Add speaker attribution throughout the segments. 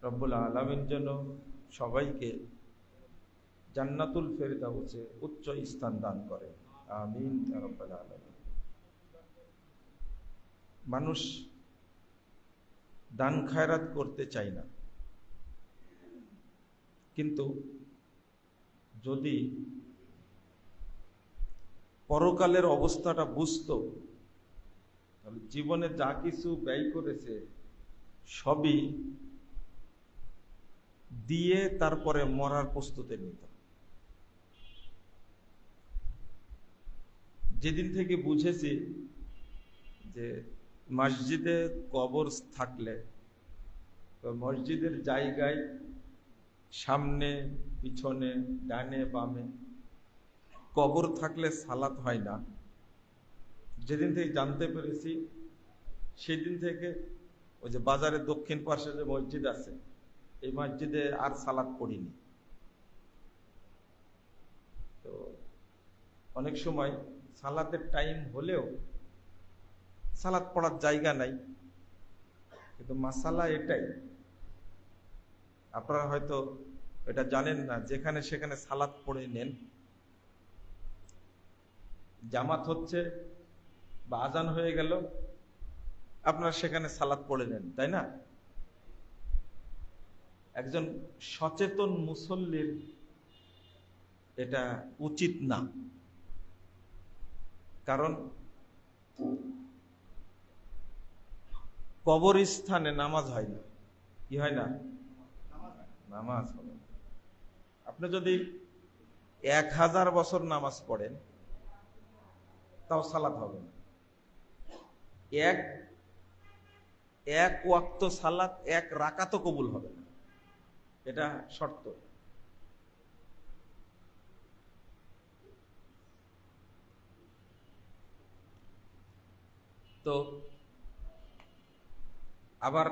Speaker 1: রব্বুল আলামিন যেন সবাইকে জান্নাতুল ফেরদাউসে উচ্চ স্থান দান করে, আমিন ইয়া রাব্বাল আলামিন। মানুষ দান খায়রাত করতে চায় না, কিন্তু যদি পরকালের অবস্থাটা বুঝতো, তাহলে জীবনে যা কিছু ব্যয় করেছে সবই দিয়ে তারপরে মরার প্রস্তুতি নিত। যেদিন থেকে বুঝেছি যে মসজিদে কবর থাকলে, মসজিদের জায়গায় সামনে পিছনে ডানে বামে কবর থাকলে সালাত হয় না, যেদিন থেকে জানতে পেরেছি সেদিন থেকে ওই যে বাজারের দক্ষিণ পাশে যে মসজিদ আছে, এই মসজিদে আর সালাত পড়িনি। তো অনেক সময় সালাতের টাইম হলেও সালাত পড়ার জায়গা নাই, কিন্তু মাসালা এটাই, আপনারা হয়তো এটা জানেন না, যেখানে সেখানে সালাত পড়ে নেন, জামাত হচ্ছে বা আজান হয়ে গেল আপনারা সেখানে সালাত পড়ে নেন, তাই না? একজন সচেতন মুসল্লির এটা উচিত না, কারণ কবরস্থানে নামাজ হয় না। কি হয় না? নামাজ হবে না। আপনি যদি 1000 বছর নামাজ পড়েন তাও সালাত হবে না। এক ওয়াক্ত সালাত, এক রাকাতও কবুল হবে না, এটা শর্ত। তো আবার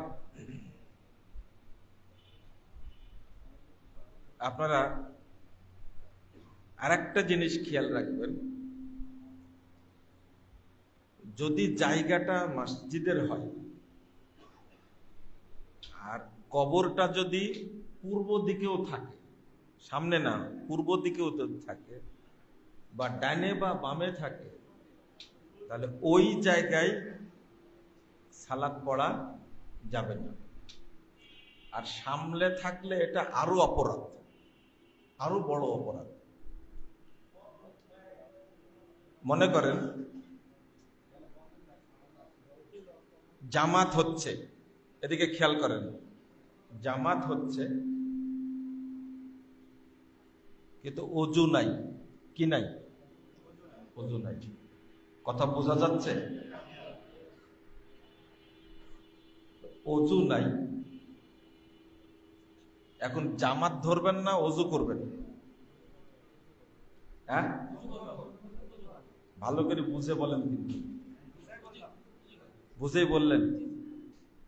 Speaker 1: আপনারা আরেকটা জিনিস খেয়াল রাখবেন, যদি জায়গাটা মসজিদের হয় আর কবরটা যদি পূর্ব দিকেও থাকে, সামনে না পূর্ব দিকেও থাকে, বা ডানে বা বামে থাকে, তাহলে ওই জায়গায় সালাত পড়া যাবে না। আর সামনে থাকলে এটা আরো অপরাধ, আরো বড় অপরাধ। মনে করেন জামাত হচ্ছে, এদিকে খেয়াল করেন, জামাত হচ্ছে কিন্তু অজু নাই। কি নাই? অজু নাই। কথা বোঝা যাচ্ছে? অজু নাই, এখন জামাত ধরবেন না অজু করবেন? হ্যাঁ, ভালো করে বুঝে বলেন, কিন্তু বুঝেই বললেন।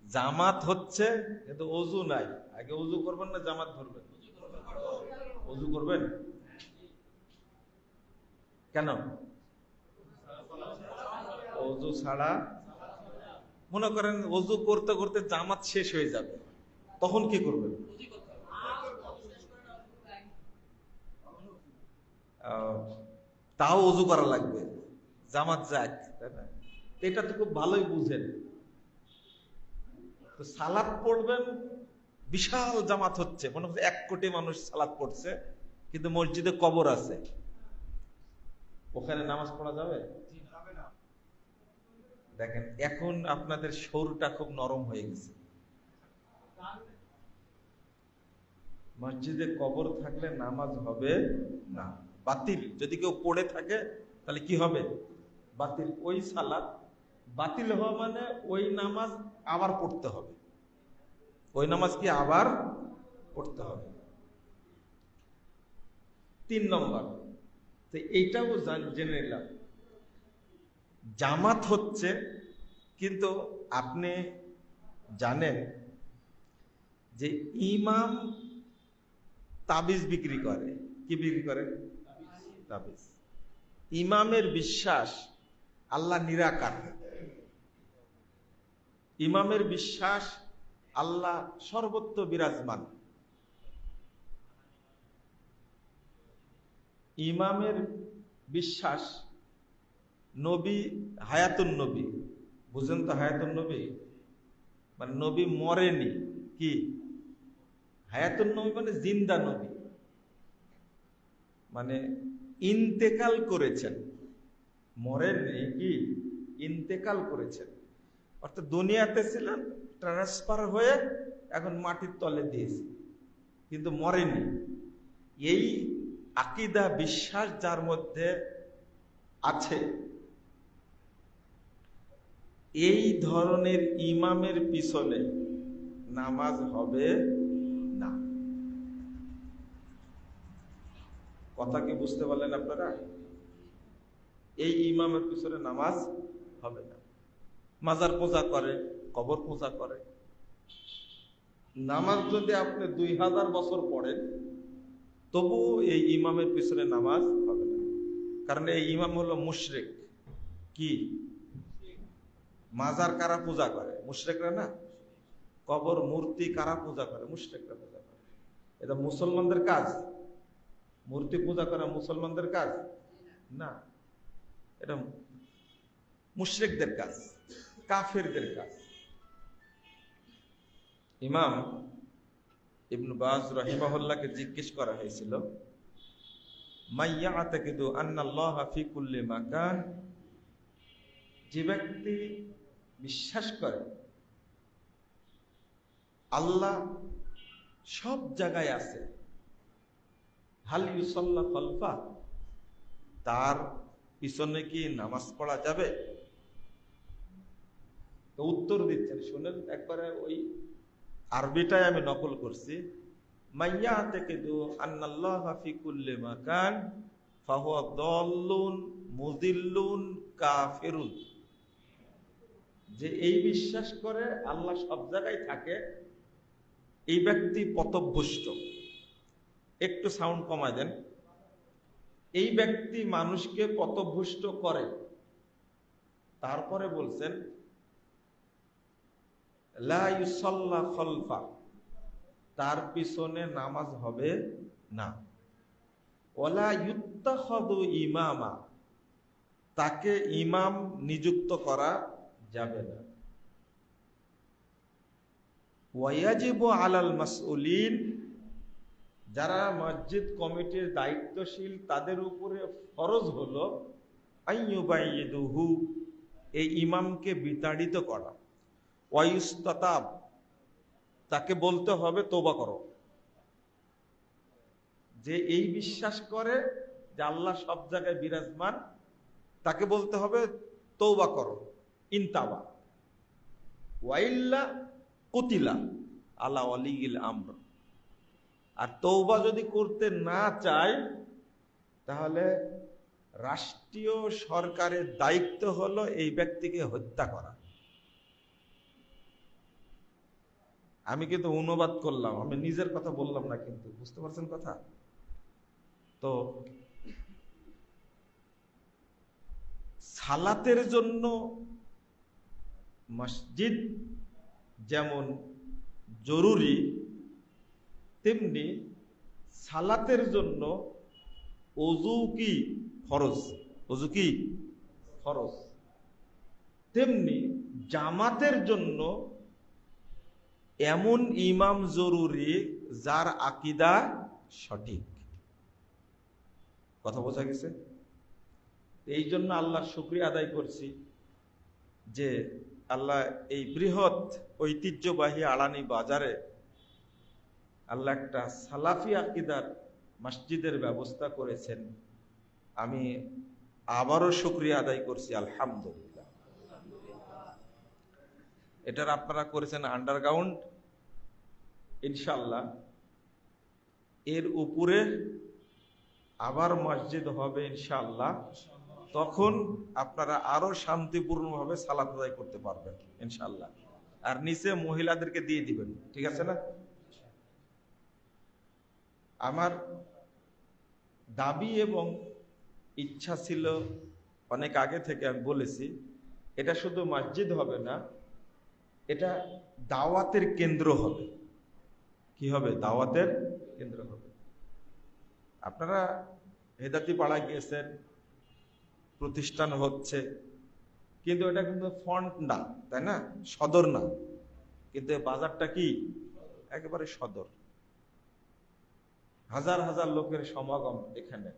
Speaker 1: জামাত হচ্ছে কিন্তু অজু নাই, আগে অজু করবেন না জামাত ধরবেন? অজু করবেন। কেন? অজু ছাড়া, মনে করেন অজু করতে করতে জামাত শেষ হয়ে যাবে, তখন কি করবেন? তাও অজু করা লাগবে, জামাত যাক, তাই না? এটা তো খুব ভালোই বুঝেন। তো সালাত পড়বেন, বিশাল জামাত হচ্ছে, মনে হচ্ছে 1 কোটি মানুষ সালাত পড়ছে, কিন্তু মসজিদে কবর আছে, ওখানে নামাজ পড়া যাবে? দেখেন, এখন আপনাদের সুরটা খুব নরম হয়ে গেছে। মসজিদে কবর থাকলে নামাজ হবে না, বাতিল। যদি কেউ পড়ে থাকে তাহলে কি হবে? বাতিল। ওই সালাত বাতিল হওয়া মানে ওই নামাজ আবার পড়তে হবে, ওই নামাজ কি আবার পড়তে হবে। 3 নম্বর, তো এইটাও জেনে নিলাম, জামাত হচ্ছে, কিন্তু আপনি জানেন যে ইমাম তাবিজ বিক্রি করে। কি বিক্রি করে? তাবিজ। ইমামের বিশ্বাস আল্লাহ নিরাকার, ইমামের বিশ্বাস আল্লাহ সর্বত্র বিরাজমান। ইমামের বিশ্বাস নবী হায়াতুন নবী, বুঝেন তো? হায়াতুন নবী মানে নবী মরেনি। কি হায়াতুন নবী? মানে জিন্দা নবী, মানে ইন্তেকাল করেছেন, মরেননি, কি ইন্তেকাল করেছেন। অর্থাৎ দুনিয়াতে ছিলেন, ট্রান্সফার হয়ে এখন মাটির তলে দিয়েছে, কিন্তু মরেনি। এই আকীদা বিশ্বাস যার মধ্যে আছে, এই ধরনের ইমামের পিছনে নামাজ হবে না। কথা কি বুঝতে পারলেন আপনারা? এই ইমামের পিছনে নামাজ হবে না। মাজার পূজা করে, কবর পূজা করে। নামাজ যদি আপনি 2000 বছর পড়েন, তবু এই ইমামের পিছনে নামাজ হবে না। কারণ এই ইমাম হলো মুশরিক। কি মাজার কারা পূজা করে? মুশরিকরা না। কবর মূর্তি কারা পূজা করে? মুশরিকরা পূজা করে। এটা মুসলমানদের কাজ? মূর্তি পূজা করা মুসলমানদের কাজ না, এটা মুশরিকদের কাজ, কাফেরদের কাজ। ইমাম ইবনে বাজ রাহিমাহুল্লাহকে জিজ্ঞেস করা হয়েছিল, মাইয়া আতাকিদু আন্নাল্লাহা ফি কুল্লি মাকান, যে ব্যক্তি বিশ্বাস করে আল্লাহ সব জায়গায় আছে, হাল ইউসাল্লা খালফা, তার পিছনে কি নামাজ পড়া যাবে? তো উত্তর দিচ্ছেন, শুনেন একবারে, ওই আরবিটাই আমি নকল করছি। মাইয়া আতাকিদু আন্নাল্লাহা ফি কুল্লি মাকান ফাহুয়া দাল্লুন মুদিল্লুন কাফিরুন। যে এই বিশ্বাস করে আল্লাহ সব জায়গায় থাকে, এই ব্যক্তি পথভ্রষ্ট। একটু সাউন্ড কমায় দেন। এই ব্যক্তি মানুষকে পথভ্রষ্ট করে। তারপরে বলছেন লা ইউসাল্লা খালফা, তার পিছনে নামাজ হবে না। ওয়ালা ইউত্তাখাযু ইমামা, তাকে ইমাম নিযুক্ত করা যাবে না। ওয়াজিবু আলাল মাসউলিন, যারা মসজিদ কমিটির দায়িত্বশীল তাদের উপরে ফরজ হলো আইয়ুবাইয়িদুহু, এই ইমামকে বিতাড়িত করা। ওয়ায়ুস্তাতাব, তাকে বলতে হবে তওবা করো। যে এই বিশ্বাস করে যে আল্লাহ সব জায়গায় বিরাজমান, তাকে বলতে হবে তওবা করো, ইনতাবা। ওয়াইল্লা কুতিলা আলা ওয়ালিয়িল আমর, আর তওবা যদি করতে না চায় তাহলে রাষ্ট্রীয় সরকারের দায়িত্ব হলো এই ব্যক্তিকে হত্যা করা। আমি কিন্তু অনুবাদ করলাম, আমি নিজের কথা বললাম না, কিন্তু বুঝতে পারছেন কথা? তো সালাতের জন্য মসজিদ যেমন জরুরি, তেমনি সালাতের জন্য ওযু কি ফরজ। ওযু কি ফরজ। তেমনি জামাতের জন্য এমন ইমাম জরুরি যার আকীদা সঠিক। কথা বোঝা গেছে? এই জন্য আল্লাহর শুকরিয়া আদায় করছি যে আল্লাহ এই বৃহৎ ঐতিহ্যবাহী আড়ানি বাজারে আল্লাহ একটা সালাফি আকীদার মসজিদের ব্যবস্থা করেছেন। আমি আবারও শুকরিয়া আদায় করছি, আলহামদুলিল্লাহ। এটার আপনারা করেছেন আন্ডারগ্রাউন্ড, ইনশাআল্লাহ এর উপরে আবার মসজিদ হবে ইনশাআল্লাহ। তখন আপনারা আরো শান্তিপূর্ণভাবে সালাত আদায় করতে পারবেন ইনশাআল্লাহ। আর নিচে মহিলাদেরকে দিয়ে দিবেন, ঠিক আছে না? আমার দাবি এবং ইচ্ছা ছিল অনেক আগে থেকে, আমি বলেছি, এটা শুধু মসজিদ হবে না, এটা দাওয়াতের কেন্দ্র হবে। কি হবে? দাওয়াতের কেন্দ্র হবে। আপনারা হেদাতি পাড়া গিয়েছেন, প্রতিষ্ঠান হচ্ছে, কিন্তু এটা কিন্তু ফন্ট না, তাই না? সদর না, কিন্তু বাজারটা কি একেবারে সদর। হাজার হাজার লোকের সমাগম এখানে।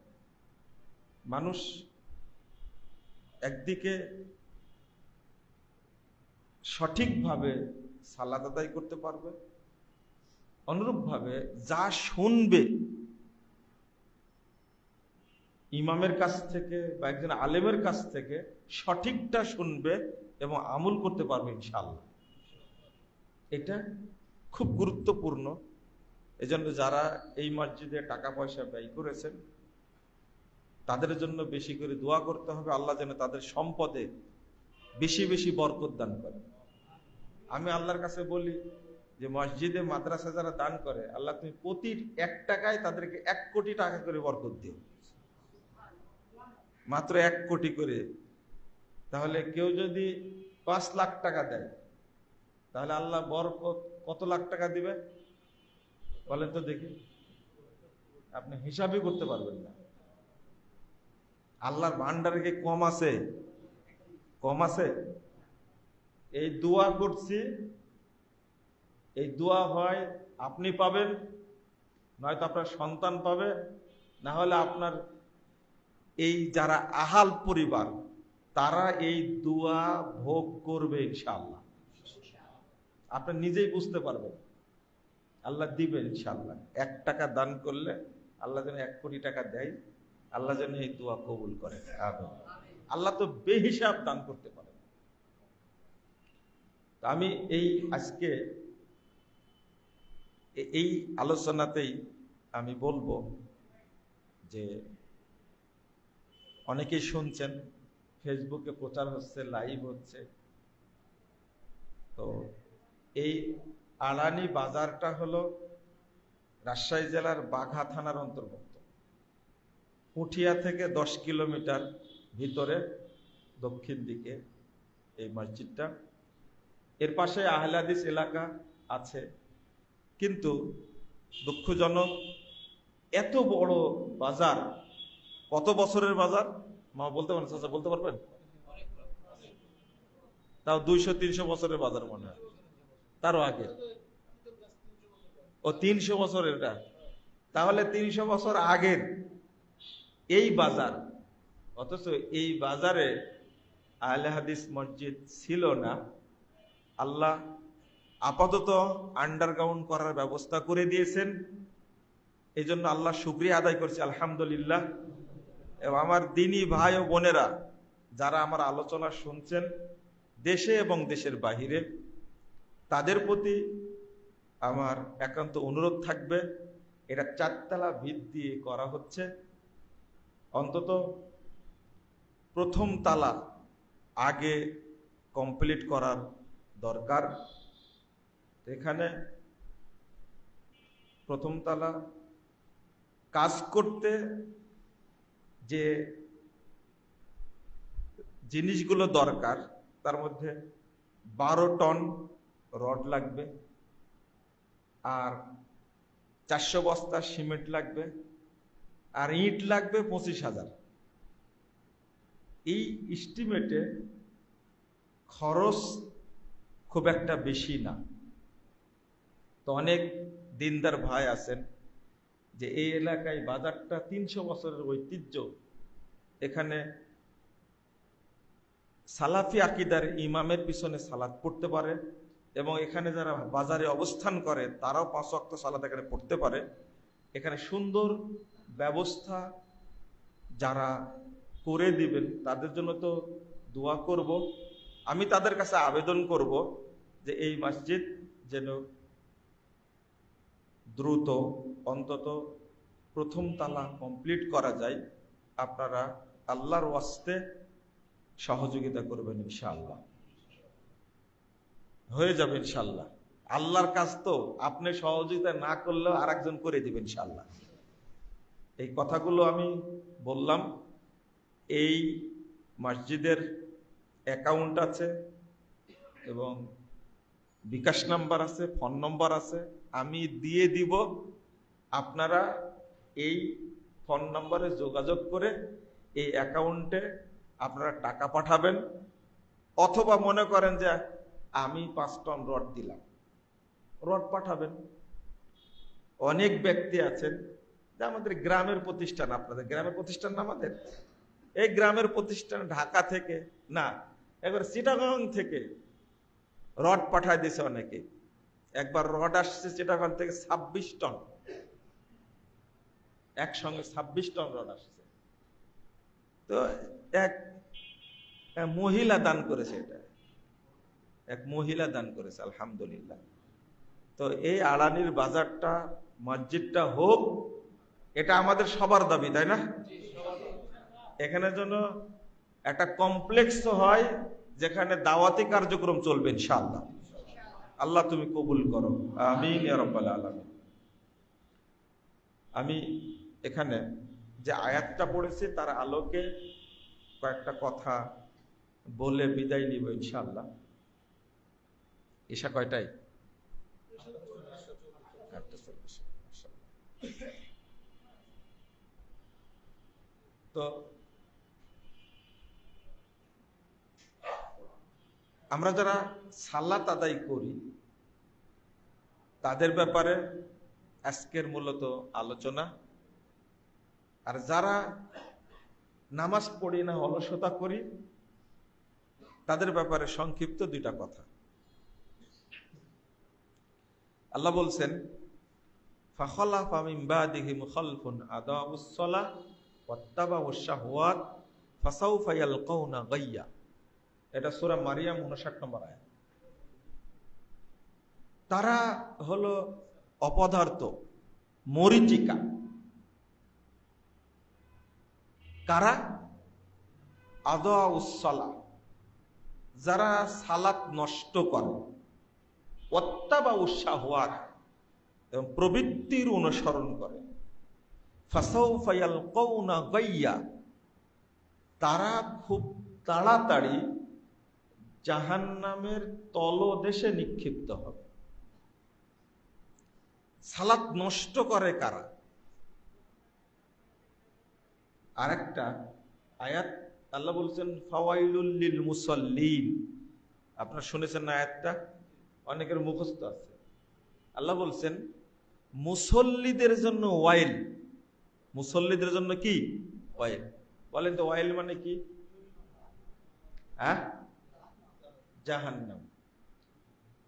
Speaker 1: মানুষ একদিকে সঠিকভাবে সালাত আদায় করতে পারবে, অনুরূপভাবে যা শুনবে ইমামের কাছ থেকে বা একজন আলেমের কাছ থেকে সঠিকটা শুনবে এবং আমল করতে পারবে ইনশাআল্লাহ। এটা খুব গুরুত্বপূর্ণ। এজন্য যারা এই মসজিদে টাকা পয়সা ব্যয় করেছেন তাদের জন্য বেশি করে দোয়া করতে হবে, আল্লাহ যেন তাদের সম্পদে বেশি বেশি বরকত দান করে। আমি আল্লাহর কাছে বলি যে মসজিদে মাদ্রাসা যারা দান করে, আল্লাহ তুমি প্রতি 1 টাকায় তাদেরকে 1 কোটি টাকা করে বরকত দিও, মাত্র 1 কোটি করে। তাহলে কেউ যদি 5 লাখ টাকা দেয়, তাহলে আল্লাহ বরকত কত লাখ টাকা দিবে বলেন তো দেখি? আপনি হিসাবই করতে পারবেন না। আল্লাহর ভান্ডারে কি কম আছে? কম আছে? এই দোয়া করছি, এই দোয়া হয় আপনি পাবেন, নয়তো আপনার সন্তান পাবে, না হলে আপনার এই যারা আহাল পরিবার তারা এই দোয়া ভোগ করবে ইনশাআল্লাহ। আপনি নিজেই বুঝতে পারবেন, আল্লাহ দিবেন ইনশাআল্লাহ। 1 টাকা দান করলে আল্লাহ যেন 1 কোটি টাকা দেয়, আল্লাহ যেন এই দোয়া কবুল করে। আমিন। আল্লাহ তো বেহিসাব দান করতে পারে। আমি এই আজকে এই আলোচনাতেই আমি বলবো যে অনেকেই শুনছেন, ফেসবুকে প্রচার হচ্ছে, লাইভ হচ্ছে। তো এই আড়ানি বাজারটা হলো রাজশাহী জেলার বাঘা থানার অন্তর্ভুক্ত। পুঠিয়া থেকে 10 কিলোমিটার ভিতরে দক্ষিণ দিকে এই মসজিদটা। এর পাশে আহলে হাদিস এলাকা আছে, কিন্তু দুঃখজনক এত বড় বাজার, কত বছরের বাজার মা বলতে পারেন? চাচা বলতে পারবেন? তাও 200-300 বছরের বাজার মনে হয়, তারও আগে। ও 300 বছরের? এটা তাহলে 300 বছর আগের এই বাজার, অথচ এই বাজারে আহলে হাদিস মসজিদ ছিল না। আল্লাহ আপাতত আন্ডারগ্রাউন্ড করার ব্যবস্থা করে দিয়েছেন, এই জন্য আল্লাহ শুকরিয়া আদায় করছি, আলহামদুলিল্লাহ। এবং আমার দিনী ভাই ও বোনেরা যারা আমার আলোচনা শুনছেন দেশে এবং দেশের বাহিরে, তাদের প্রতি আমার একান্ত অনুরোধ থাকবে, এটা 4 তলা ভিত দিয়ে করা হচ্ছে, অন্তত প্রথম তালা আগে কমপ্লিট করার দরকার। এখানে প্রথম তালা কাজ করতে যে জিনিসগুলো দরকার, তার মধ্যে 12 টন রড লাগবে, আর 400 বস্তা সিমেন্ট লাগবে, আর ইট লাগবে 25,000। এই এস্টিমেটে খরচ খুব একটা বেশি না। তো অনেক দিনদার ভাই আছেন যে এই এলাকায় বাজারটা 300 বছরের ঐতিহ্য, এখানে সালাফি আকীদার ইমামের পিছনে সালাত পড়তে পারে, এবং এখানে যারা বাজারে অবস্থান করে তারাও 5 ওয়াক্ত সালাত এখানে পড়তে পারে। এখানে সুন্দর ব্যবস্থা যারা করে দিবেন তাদের জন্য তো দোয়া করব। আমি তাদের কাছে আবেদন করব যে এই মসজিদ যেন দ্রুত অন্তত প্রথম তালা কমপ্লিট করা যায়। আপনারা আল্লাহর ওয়াস্তে সহযোগিতা করবেন, ইনশাআল্লাহ হয়ে যাবে ইনশাআল্লাহ। আল্লাহর কাজ তো আপনি সহযোগিতা না করলেও আরেকজন করে দিবেন ইনশাআল্লাহ। এই কথাগুলো আমি বললাম। এই মসজিদের অ্যাকাউন্ট আছে এবং বিকাশ নাম্বার আছে, ফোন নম্বর আছে, আমি দিয়ে দিব। আপনারা এই ফোন নম্বরে যোগাযোগ করে এই অ্যাকাউন্টে আপনারা টাকা পাঠাবেন। অথবা মনে করেন যে আমি 5 টন রড দিলাম, রড পাঠাবেন। অনেক ব্যক্তি আছেন যে আমাদের গ্রামের প্রতিষ্ঠান, আপনাদের গ্রামের প্রতিষ্ঠান না আমাদের, এই গ্রামের প্রতিষ্ঠান ঢাকা থেকে না, একবার চিটাগাং থেকে রড পাঠায় দিয়েছে অনেকে। একবার রড আসছে চিটাগাং থেকে 26 টন, একসঙ্গে 26 টন রড আসছে। তো এক মহিলা দান করেছে, এটা এক মহিলা দান করেছে, আলহামদুলিল্লাহ। তো এই আড়ানির বাজারটা, মসজিদটা হোক, এটা আমাদের সবার দাবি, তাই না? এখানে যেন একটা কমপ্লেক্স হয় যেখানে দাওয়াতি কার্যক্রম চলবে ইনশাআল্লাহ। আল্লাহ তুমি কবুল করো, আমিন ইয়া রাব্বাল আলামিন। আমি এখানে যে আয়াতটা পড়েছি তার আলোকে কয়েকটা কথা বলে বিদায় নিব ইনশাআল্লাহ। ঈশা কয়টায়? তো আমরা যারা সালাত আদায় করি তাদের ব্যাপারে আজকের মূলত আলোচনা। আর যারা নামাজ পড়ি না, অলসতা করি, তাদের ব্যাপারে সংক্ষিপ্ত 2টা কথা। আল্লাহ বলছেন, ফাখলাফা মিন বাদিহিম খালফুন আদাউস সালাহ ওয়াত্তাবাউশ শাহওয়াত ফাসাউফা ইয়ালকাউনা গায়্যা। এটা সূরা মারিয়াম 59 নম্বর আয়াত। তারা হলো অপদার্থ, মরীচিকা। কারা? আদাউস সালাহ, যারা সালাত নষ্ট করে, ওয়াত্তাবাউশ শাহওয়াত, এবং প্রবৃত্তির অনুসরণ করে, ফাসাউফা ইয়ালকাউনা গায়্যা, তারা খুব তাড়াতাড়ি জাহান্নামের তলদেশে নিক্ষিপ্ত হবে। সালাত নষ্ট করে কারা? আরেকটা আয়াত আল্লাহ বলছেন, ফাওয়াইলুল লিল মুসাল্লিন। আপনারা শুনেছেন না আয়াতটা? অনেকের মুখস্থ আছে। আল্লাহ বলছেন মুসল্লিদের জন্য ওয়াইল। মুসল্লিদের জন্য কি ওয়াইল? বলেন তো ওয়াইল মানে কি? হ্যাঁ, জাহান্নাম।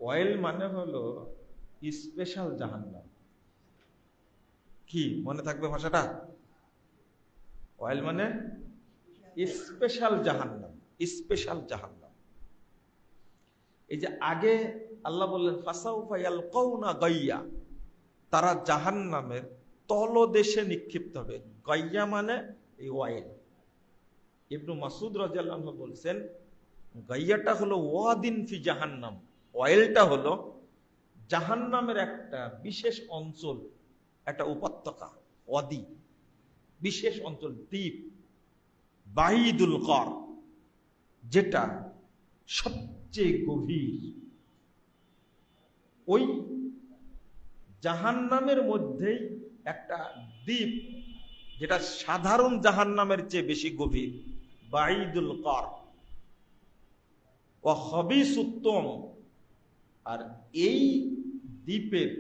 Speaker 1: ওয়াইল মানে হলো স্পেশাল জাহান্নাম। কি মনে থাকবে ভাষাটা? ওয়াইল মানে স্পেশাল জাহান্নাম, স্পেশাল জাহান্নাম। এই যে আগে আল্লাহ বললেন ফাসাউফা ইয়ালকাউনা গায়্যা, তারা জাহান্নামের তলদেশে নিক্ষিপ্ত হবে। গায়্যা মানে এই ওয়াইল। ইবনু মাসউদ রাদিয়াল্লাহু আনহু বলছেন, গায়্যাটা হলো ওয়াদিন ফি জাহান্নাম। ওয়াইলটা হলো জাহান্নামের একটা বিশেষ অঞ্চল, একটা উপত্যকা, ওয়াদি, বিশেষ অঞ্চল, দ্বীপ, বাঈদুল কর, যেটা সবচেয়ে গভীর। ওই জাহান্নামের মধ্যেই একটা দ্বীপ, যেটা সাধারণ জাহান্নামের চেয়ে বেশি গভীর, বাঈদুল কর ও খবিসুত্তম। আর এই দ্বীপের,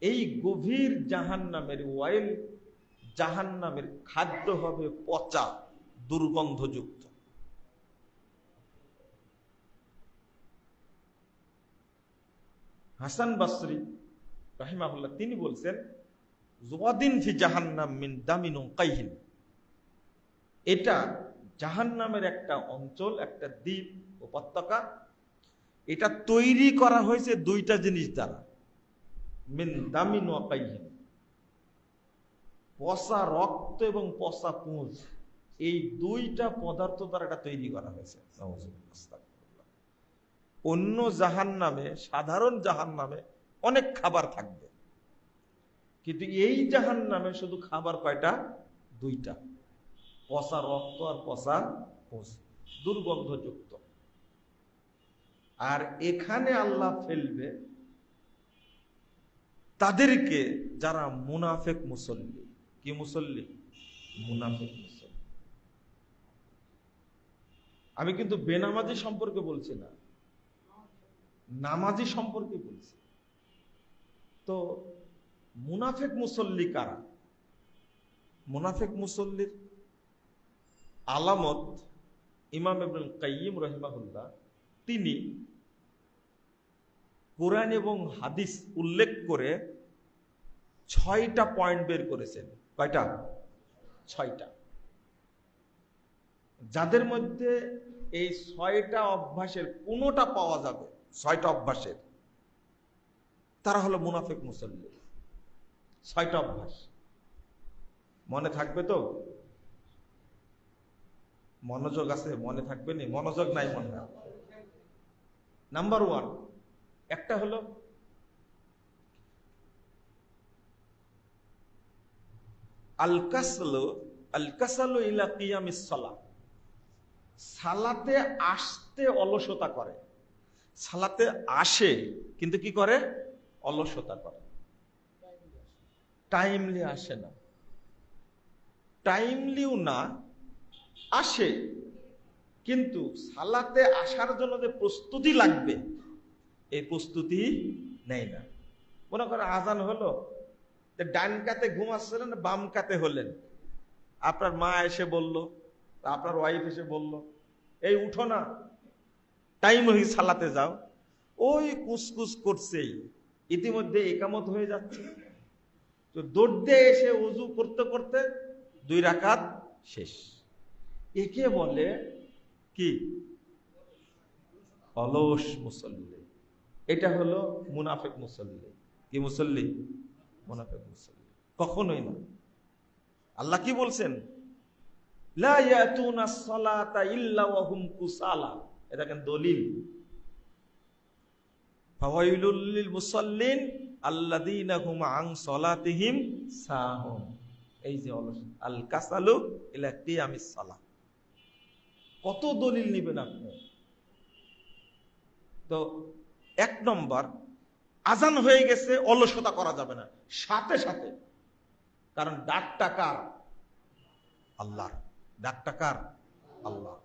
Speaker 1: এই গভীর জাহান্নামের ওয়াইল, জাহান্নামের খাদ্য হবে পচা, দুর্গন্ধযুক্ত। হাসান বসরি রাহিমাহুল্লাহ তিনি বলছেন, ওয়াদিন ফি জাহান্নাম মিন দামিন কাইহিন, এটা জাহান্নামের একটা অঞ্চল, একটা দ্বীপ, উপত্যকা। এটা তৈরি করা হয়েছে 2টা জিনিস দ্বারা, মিন দামিন ওয়া কাইহিন, পচা রক্ত এবং পচা পুঁজ, এই 2টা পদার্থ দ্বারা এটা তৈরি করা হয়েছে। অন্য জাহান্নামে, সাধারণ জাহান্নামে অনেক খাবার থাকবে, কিন্তু এই জাহান্নামে শুধু খাবার কয়টা? 2টা, পচা রক্ত আর পচা পুঁজ, দুর্গন্ধযুক্ত। আর এখানে আল্লাহ ফেলবে তাদেরকে যারা মুনাফেক মুসল্লি। কি মুসল্লি? মুনাফেক মুসল্লি। আমি কিন্তু বেনামাজি সম্পর্কে বলছি না, নামাজি সম্পর্কে বলছি। তো মুনাফেক মুসল্লি কারা? মুনাফেক মুসল্লির আলামত ইমাম ইবনুল কাইয়িম রাহিমাহুল্লাহ তিনি কোরআন এবং হাদিস উল্লেখ করে 6টা পয়েন্ট বের করেছেন। কয়টা? 6টা। যাদের মধ্যে এই 6টা অভ্যাসের কোনোটা পাওয়া যাবে, 6টা অভ্যাসের, তারা হলো মুনাফিক মুসল্লি। 6টা অভ্যাস মনে থাকবে তো? মনোযোগ আছে? মনে থাকবে নি? মনোযোগ নাই মনে হয়। নাম্বার 1, একটা হলো আল-কাসালু ইলা কিয়ামিস সালাহ। সালাতে আসতে অলসতা করে। সালাতে আসে কিন্তু কি করে? অলসতা করে। টাইমলি আসে না। টাইমলিও না, আসে কিন্তু সালাতে আসার জন্য যে প্রস্তুতি লাগবে এই প্রস্তুতি নেই না। মনে করে আজান হলো, ডান কাতে ঘুমাচ্ছিলেন, বাম কাতে হলেন, আপনার মা এসে বলল, আপনার ওয়াইফ এসে বলল, এই উঠো না, টাইম হয়ে সালাতে যাও। ওই কুসকুস করছেই ইতিমধ্যে একামত হয়ে যাচ্ছে। তো দৌড় দিয়ে এসে ওযু করতে করতে 2 রাকাত শেষ। একে বলে কি? অলস মুসল্লি। এটা হলো মুনাফিক মুসল্লি। কি মুসল্লি? মুনাফিক মুসল্লি। কখনোই না। আল্লাহ কি বলছেন? লা ইয়াতুনাস সালাতা ইল্লা ওয়া হুম কুসালা। এটা কেন দলিল? ফাওয়াইলুল লিল মুসাল্লিন আল্লাযীনা হুম আন সালাতিহিম সাহুন। এই যে অলস, আল কাসালু ইলা কিয়ামিস সালাহ। কত দলিল নেবেন আপনি? তো 1 নম্বর, আজান হয়ে গেছে, অলসতা করা যাবে না সাথে সাথে। কারণ ডাকটা কার? আল্লাহর। ডাকটা কার? আল্লাহ।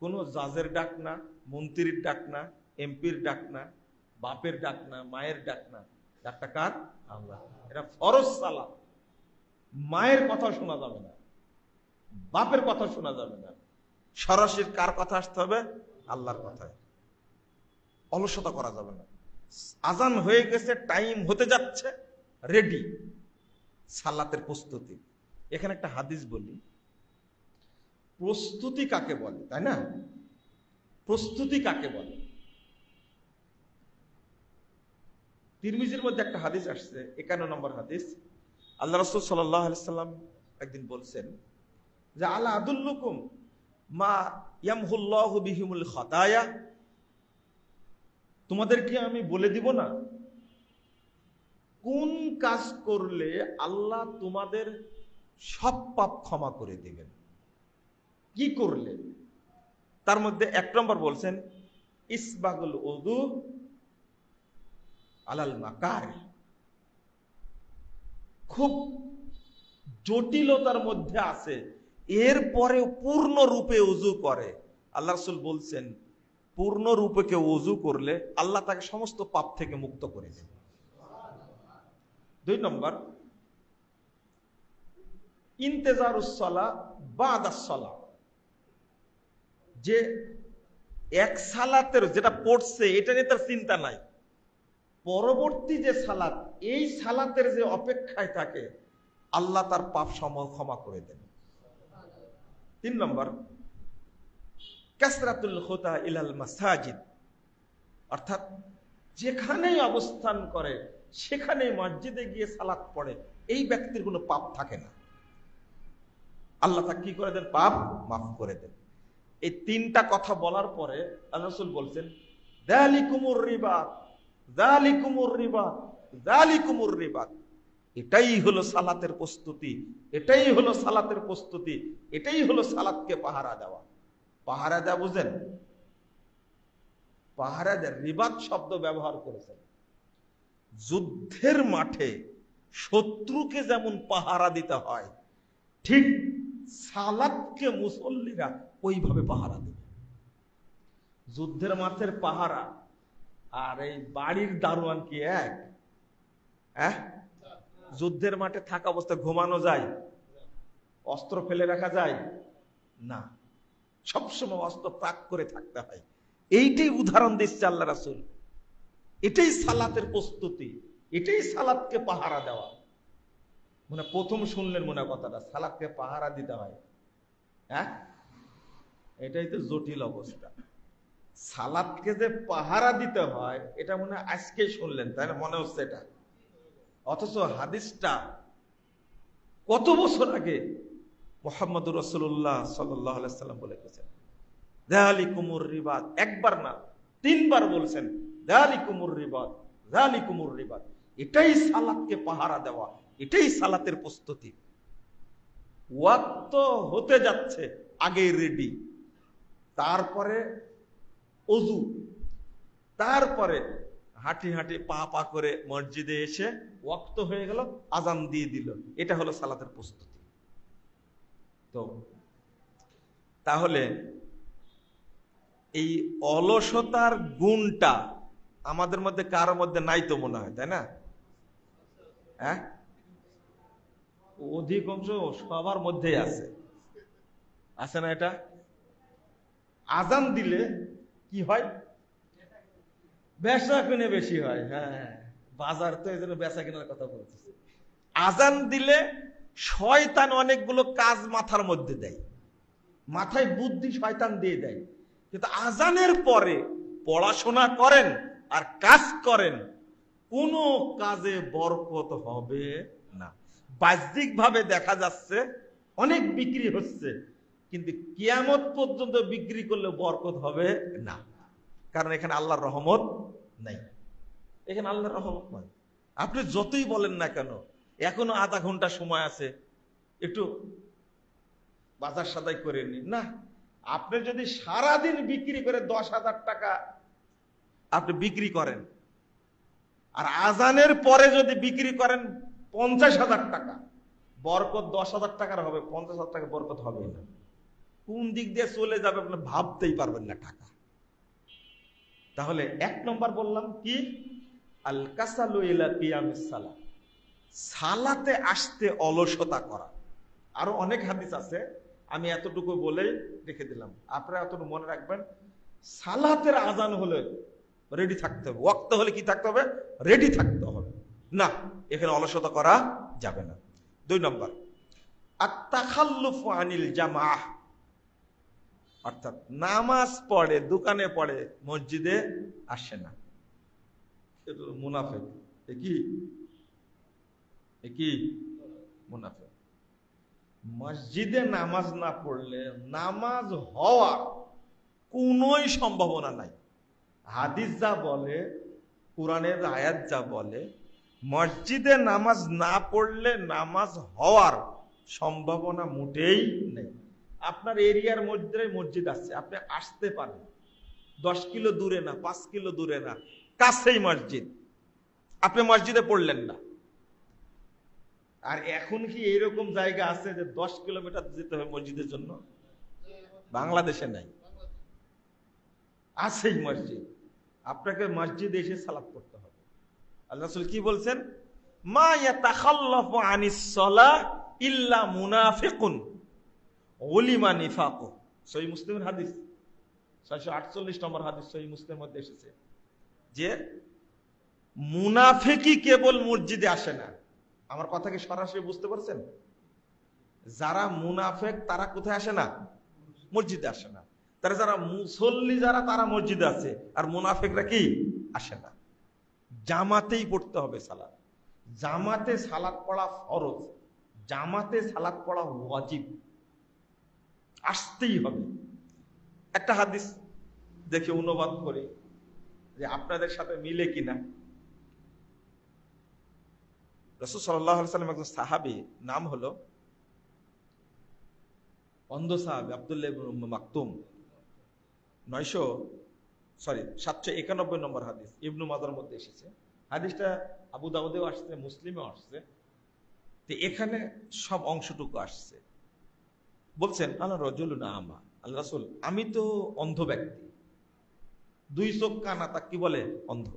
Speaker 1: কোন জাজের ডাক না, মন্ত্রীর ডাক না, এমপির ডাক না, বাপের ডাক না, মায়ের ডাক না। ডাকটা কার? আল্লাহ। এটা ফরজ সালাত। মায়ের কথা শোনা যাবে না, বাপের কথা শোনা যাবে না। সরাসরি কার কথা আসতে হবে? আল্লাহর কথায়। অলসতা করা যাবে না। আজান হয়ে গেছে, টাইম হতে যাচ্ছে, রেডি, সালাতের প্রস্তুতি। এখানে একটা হাদিস বলি, প্রস্তুতি কাকে বলে, তাই না? প্রস্তুতি কাকে বলে? তিরমিজির মধ্যে একটা হাদিস আসছে, 51 নম্বর হাদিস। আল্লাহ রাসূল সাল্লাল্লাহু আলাইহি সাল্লাম একদিন বলছেন যে আলা আদুল্লুকুম মা ইয়ামহুল্লাহু বিহিমুল খাতায়া। তোমাদেরকে আমি বলে দিব না কোন কাজ করলে আল্লাহ তোমাদের সব পাপ ক্ষমা করে দিবেন? কি করলে? তার মধ্যে 1 নম্বর বলছেন ইসবাগুল উযু আলাল মাকারি। খুব জটিলতার মধ্যে আছে, এরপরে পূর্ণ রূপে ওযু করে। আল্লাহ রাসূল বলছেন পূর্ণ রূপে কেউ ওযু করলে আল্লাহ তাকে সমস্ত পাপ থেকে মুক্ত করে দেন। 2 নম্বর ইন্তেজারুস সালাহ বাদাস সালাহ। যে এক সালাতের যেটা পড়ছে এটা নিয়ে তার চিন্তা নাই, পরবর্তী যে সালাত, এই সালাতের যে অপেক্ষায় থাকে, আল্লাহ তার পাপ সমূহ ক্ষমা করে দেন। 3 নম্বর কাসরাতুল খুতা ইলাল মাসাজিদ। অর্থাৎ যেখানেই অবস্থান করে সেখানেই মসজিদে গিয়ে সালাত পড়ে, এই ব্যক্তির কোনো পাপ থাকে না। আল্লাহ তাকে কি করে দেন? পাপ মাফ করে দেন। এই 3টা কথা বলার পরে আল্লাহ রাসূল বলছেন যালিকুমুর রিবাত, যালিকুমুর রিবাত, যালিকুমুর রিবাত। এটাই হলো সালাতের প্রস্তুতি, এটাই হলো সালাতের প্রস্তুতি, এটাই হলো সালাতকে পাহারা দেওয়া। পাহারা দেওয়া বুঝেন? পাহারা দেয়, রিবাত শব্দ ব্যবহার করেছেন। যুদ্ধের মাঠে শত্রুকে যেমন পাহারা দিতে হয়, ঠিক সালাতকে মুসল্লিরা ওইভাবে পাহারা দেবে। যুদ্ধের মাঠের পাহারা আর এই বাড়ির দারোয়ান কি এক? যুদ্ধের মাঠে থাকা অবস্থায় ঘুমানো যায়? অস্ত্র ফেলে রাখা যায় না, সবসময় অস্ত্র তাক করে থাকতে হয়। এইটাই উদাহরণ দিচ্ছে আল্লাহ রাসূল। এটাই সালাতের প্রস্তুতি, এটাই সালাতকে পাহারা দেওয়া। মানে প্রথম শুনলেন মনে কথাটা, সালাতকে পাহারা দিতে হয়। এটাই তো জটিল অবস্থা। সালাতকে যে পাহারা দিতে হয় এটা মনে হয় আজকেই শুনলেন, তাই না? মনে হচ্ছে এটা, অথচ হাদিসটা কত বছর আগে মুহাম্মদুর রাসূলুল্লাহ সাল্লাল্লাহু আলাইহি সাল্লাম বলে গেছেন, যালিকুমুর রিবাত। একবার না, 3 বার বলছেন, যালিকুমুর রিবাত, যালিকুমুর রিবাত। এটাই সালাতকে পাহারা দেওয়া, এটাই সালাতের প্রস্তুতি। ওয়াক্ত হতে যাচ্ছে, আগে রেডি, তারপরে ওযু, তারপরে হাঁটি হাঁটি পা পা করে মসজিদে এসে ওয়াক্ত হয়ে গেল, আজান দিয়ে দিল। এটা হলো সালাতের প্রস্তুতি। তো তাহলে এই অলসতার গুণটা আমাদের মধ্যে কারোর মধ্যে নাই তো মনে হয়, তাই না? অধিকাংশ সবার মধ্যেই আছে, আছে না? এটা আজান দিলে কি হয়? বেচা কিনে বেশি হয়। হ্যাঁ, বাজার তো এই জন্য বেচা কেনার কথা বলতেছে। আজান দিলে শয়তান অনেকগুলো কাজ মাথার মধ্যে দেয়, মাথায় বুদ্ধি শয়তান দিয়ে দেয়। কিন্তু আজানের পরে পড়াশোনা করেন আর কাজ করেন, কোনো কাজে বরকত হবে না। বাহ্যিক ভাবে দেখা যাচ্ছে অনেক বিক্রি হচ্ছে, কিন্তু কিয়ামত পর্যন্ত বিক্রি করলে বরকত হবে না, কারণ এখানে আল্লাহর রহমত নাই। এখানে আল্লাহর রহমত নয়। আপনি যতই বলেন না কেন, এখনো আধা ঘন্টা সময় আছে, একটু বাজার সদাই করে নিন না। আপনি যদি সারাদিন বিক্রি করে 10,000 টাকা আপনি বিক্রি করেন, আর আজানের পরে যদি বিক্রি করেন 50,000 টাকা, বরকত 10,000 টাকার হবে, 50,000 টাকা বরকত হবে না। কোন দিক দিয়ে চলে যাবে আপনি ভাবতেই পারবেন না টাকা। তাহলে 1 নম্বর বললাম কি? আল কাসালু ইলা কিয়ামিস সালাহ, সালাতে আসতে অলসতা করা। আরো অনেক হাদিস আছে, আমি এতটুকু বলেই রেখে দিলাম, আপনারা এতটুকু মনে রাখবেন। সালাতের আজান হলে রেডি থাকতে হবে, ওয়াক্ত হলে কি থাকতে হবে? রেডি থাকতে হবে না, এখানে অলসতা করা যাবে না। 2 নম্বর, আত-তাখাল্লুফু আনিল জামাআহ, অর্থাৎ নামাজ পড়ে, দোকানে পড়ে, মসজিদে আসে না। এটা মুনাফিক। কি মুনাফিক? মসজিদে নামাজ না পড়লে নামাজ হওয়ার কোনোই সম্ভাবনা নাই। হাদিস যা বলে, কোরআনের আয়াত যা বলে, মসজিদে নামাজ না পড়লে নামাজ হওয়ার সম্ভাবনা মোটেই নেই। আপনার এরিয়ার মধ্যে মসজিদ আছে, আপনি আসতে পারেন, 10 কিলো দূরে না, 5 কিলো দূরে না, কাছেই মসজিদ, আপনি মসজিদে পড়লেন না। আর এখন কি এইরকম জায়গা আছে যে 10 কিলোমিটার যেতে হবে মসজিদের জন্য? বাংলাদেশে নাই, আছেই মসজিদ, আপনাকে মসজিদে এসে সালাত পড়তে হবে। আল্লাহ রাসূল কি বলছেন? মা ইয়াতাখাল্লাফু আনিস সালাহ ইল্লা মুনাফিকুন উলিমা নিফাকু। সহিহ মুসলিমের হাদিস, 648 নম্বর হাদিস সহিহ মুসলিমের মধ্যে এসেছে যে মুনাফিকই কেবল মসজিদে আসে না। আমার কথা কি সরাসরি বুঝতে পারছেন? যারা মুনাফিক তারা কোথায় আসে না? মসজিদে আসে না। তারা যারা মুসল্লি, যারা তারা মসজিদে আছে, আর মুনাফিকরা কি আসে না। জামাতেই পড়তে হবে সালাত, জামাতে সালাত পড়া ফরজ, জামাতে সালাত পড়া ওয়াজিব, আসতেই হবে। একটা হাদিস দেখে অনুবাদ করি যে আপনাদের সাথে মিলে কিনা। রাসূল সাল্লাল্লাহু আলাইহি ওয়াসাল্লাম একজন সাহাবী, নাম হলো অন্ধ সাহাবী আব্দুল্লাহ ইবনে মাকতুম, সরি 791 নম্বর হাদিস, ইবনু মাজার মধ্যে এসেছে। হাদিসটা আবু দাউদেও আসছে, মুসলিমেও আসছে। তো এখানে সব অংশটুকু আসছে। বলছেন আল্লাহ রজুলুন আমা, আল্লাহ রাসূল আমি তো অন্ধ ব্যক্তি, দুই চোখ কানা, তা কি বলে অন্ধ,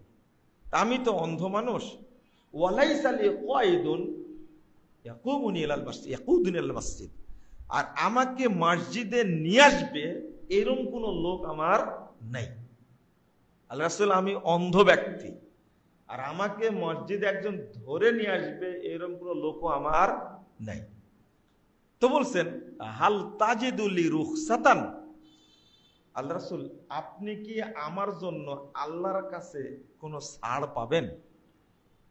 Speaker 1: তা আমি তো অন্ধ মানুষ। ওয়ালাইসা লি কায়দুন ইয়াকুমুনি ইলাল মাসজিদ ইয়াকুদুনি ইলাল মাসজিদ, আর আমাকে মসজিদে নিয়ে আসবে এরকম কোন লোক আমার নাই। আল্লাহ রাসূল আমি অন্ধ ব্যক্তি, আর আমাকে মসজিদে একজন ধরে নিয়ে আসবে এরকম কোন লোকও আমার নাই। তো বলছেন হাল তাজিদুলি রুখসাতান, আল্লাহ রাসূল আপনি কি আমার জন্য আল্লাহর কাছে কোনো ছাড় পাবেন?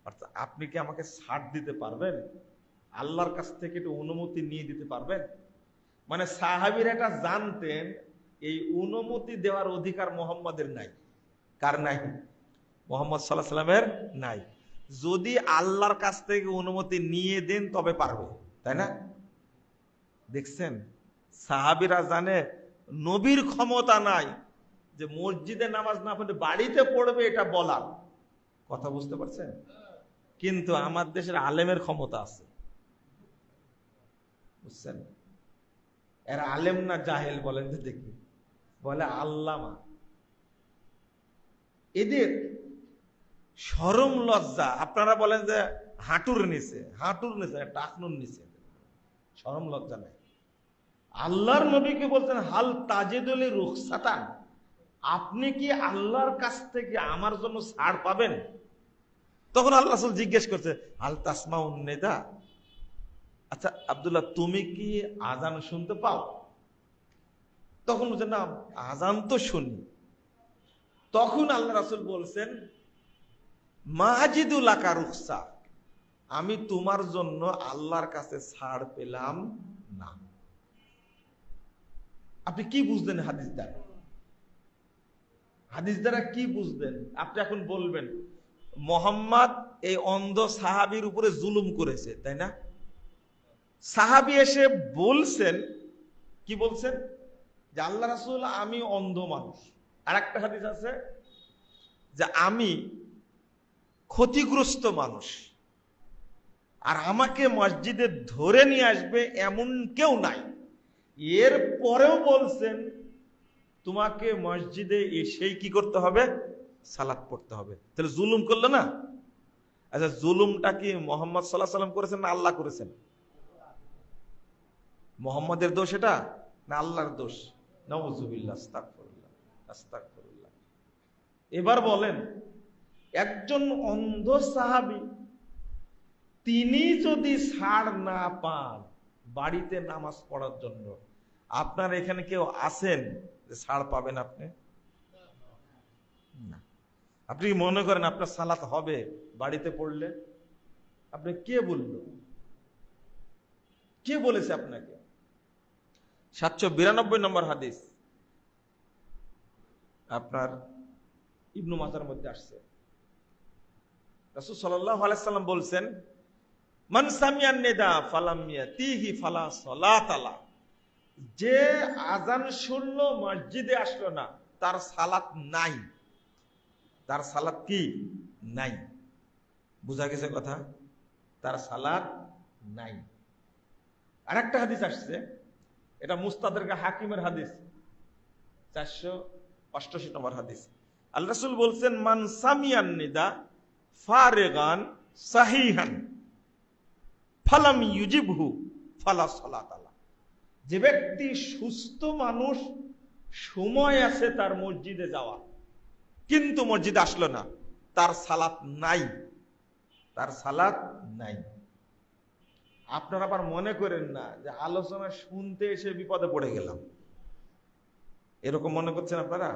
Speaker 1: অর্থাৎ আপনি কি আমাকে ছাড় দিতে পারবেন? আল্লাহর কাছ থেকে একটু অনুমতি নিয়ে দিতে পারবেন? মানে সাহাবীরা এটা জানতেন এই অনুমতি দেওয়ার অধিকার মুহাম্মাদের নাই। কার নাই? মুহাম্মদ সাল্লাল্লাহু আলাইহি ওয়াসাল্লামের নাই। যদি আল্লাহর কাছ থেকে অনুমতি নিয়ে দেন তবে পারবে, তাই না? দেখছেন সাহাবীরা জানে নবীর ক্ষমতা নাই যে মসজিদে নামাজ না পড়ে বাড়িতে পড়বে এটা বলার কথা, বুঝতে পারছেন? কিন্তু আমার দেশের আলেমের ক্ষমতা আছে, বুঝছেন? এরা আলেম না জাহেল বলেন তো দেখি? বলে আল্লামা। এদের শরম লজ্জা, আপনারা বলেন যে হাঁটুর নিচে, টাকনুর নিচে, শরম লজ্জা নাই। আল্লাহর নবীকে বলছেন হাল তাজিদুলি রুখসাতান, আপনি কি আল্লাহর কাছ থেকে আমার জন্য ছাড় পাবেন? তখন আল্লাহ রাসূল জিজ্ঞেস করছে হাল তাসমাউন নিদা, আচ্ছা আব্দুল্লাহ তুমি কি আজান শুনতে পাও? তখন বলছেন না আজান তো শুনি। তখন আল্লাহ রাসূল বলছেন মাজিদুল আকা রুখসা, আমি তোমার জন্য আল্লাহর কাছে ছাড় পেলাম না। আপনি কি বুঝলেন হাদিস দ্বারা? হাদিস দ্বারা কি বুঝলেন? আপনি এখন বলবেন মুহাম্মদ এই অন্ধ সাহাবীর উপরে জুলুম করেছে, তাই না? সাহাবী এসে বলছেন, কি বলছেন? যে আল্লাহ রাসূল আমি অন্ধ মানুষ। আর একটা হাদিস আছে যে আমি ক্ষতিগ্রস্ত মানুষ, আর আমাকে মসজিদে ধরে নিয়ে আসবে এমন কেউ নাই। এর পরেও বলছেন তোমাকে মসজিদে এসেই কি করতে হবে? সালাত পড়তে হবে। তাহলে জুলুম করলো না? আচ্ছা জুলুমটা কি মুহাম্মদ সাল্লাল্লাহু আলাইহি ওয়াসাল্লাম করেছেন না আল্লাহ করেছেন? মুহাম্মাদের দোষ এটা না আল্লাহর দোষ? নাউযুবিল্লাহ, আস্তাগফিরুল্লাহ, আস্তাগফিরুল্লাহ। এবার বলেন একজন অন্ধ সাহাবী তিনি যদি ছাড় না পান বাড়িতে নামাজ পড়ার জন্য, আপনার এখানে কেউ আছেন যে ছাড় পাবেন আপনি? না। আপনি মনে করেন আপনার সালাত হবে বাড়িতে পড়লে? আপনি কে বলল? কে বলেছে আপনাকে? 792 নম্বর হাদিস আপনার ইবনু মাজার মধ্যে আসছে। রাসূল সাল্লাল্লাহু আলাইহি সাল্লাম বলছেন মান সামিয়ান নিদা ফালাম ইয়াতিহি ফালা সালাতা লা, যে আজান শুনলো মসজিদে আসলো না তার সালাত নাই। তার সালাত কি? নাই। বুঝা গেছে কথা? তার সালাত নাই। আরেকটা হাদিস আসছে, এটা মুস্তাদরাক হাকিমের হাদিস, 488 নম্বর হাদিস। আল্লাহ রাসূল বলছেন মান সামিয়ান নিদা ফারিগান সাহিহান ফালাম ইউজিবহু ফালা সালাতা লা, যে ব্যক্তি সুস্থ মানুষ, সময় আছে তার মসজিদে যাওয়া, কিন্তু মসজিদে আসলো না, তার সালাত নাই। তার সালাত নাই। আপনারা আবার মনে করেন না যে আলোচনা শুনতে এসে বিপদে পড়ে গেলাম, এরকম মনে করছেন আপনারা?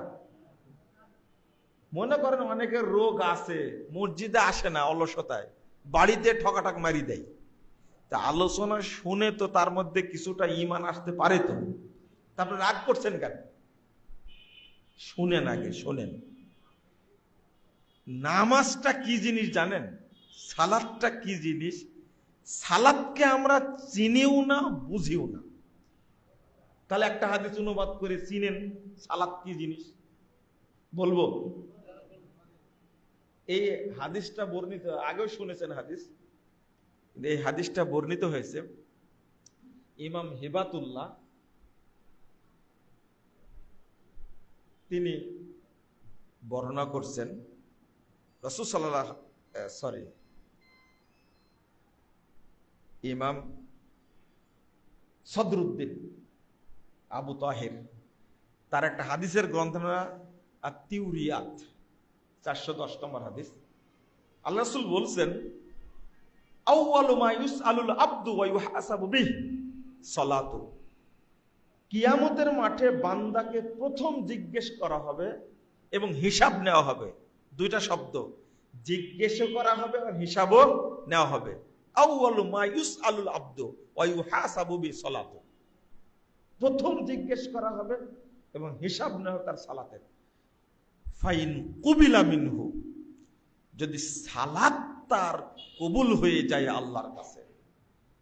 Speaker 1: মনে করেন অনেকের রোগ আছে, মসজিদে আসে না অলসতায়, বাড়িতে ঠকাঠাক মারি দেয়। তা আলোচনা শুনে তো তার মধ্যে কিছুটা ঈমান আসতে পারে, তো তারপরে রাগ করছেন কেন? শুনেন, আগে শোনেন। নামাজটা কি জিনিস জানেন? সালাতটা কি জিনিস? সালাতকে আমরা চিনিও না, বুঝিও না। তাহলে একটা হাদিস অনুবাদ করে চিনেন সালাত কি জিনিস, বলবো? এই হাদিসটা বর্ণিত, আগেও শুনেছেন হাদিস, এই হাদিসটা বর্ণিত হয়েছে ইমাম হিবাতুল্লাহ, তিনি বর্ণনা করছেন রাসূল সাল্লাল্লাহু ইমাম সদরুদ্দিন আবু তাহের, তার একটা হাদিসের গ্রন্থনা আত-তিউরিয়াত, 410 নম্বর হাদিস। আল্লাহ রাসূল বলছেন, আউয়ালু মা ইউসআলুল আবদু ওয়া ইউহাসাবু বিহি সালাতু। কিয়ামতের মাঠে বান্দাকে প্রথম জিজ্ঞেস করা হবে এবং হিসাব নেওয়া হবে। দুইটা শব্দ, জিজ্ঞেসও করা হবে আর হিসাবও নেওয়া হবে। আউয়ালু মা ইউসআলুল আবদু ওয়া ইউহাসাবু বিহি সালাতু। প্রথম জিজ্ঞেস করা হবে এবং হিসাব নেওয়া তার সালাতের। ফাইন কুবিলা মিনহু, যদি সালাত তার কবুল হয়ে যায় আল্লাহর কাছে,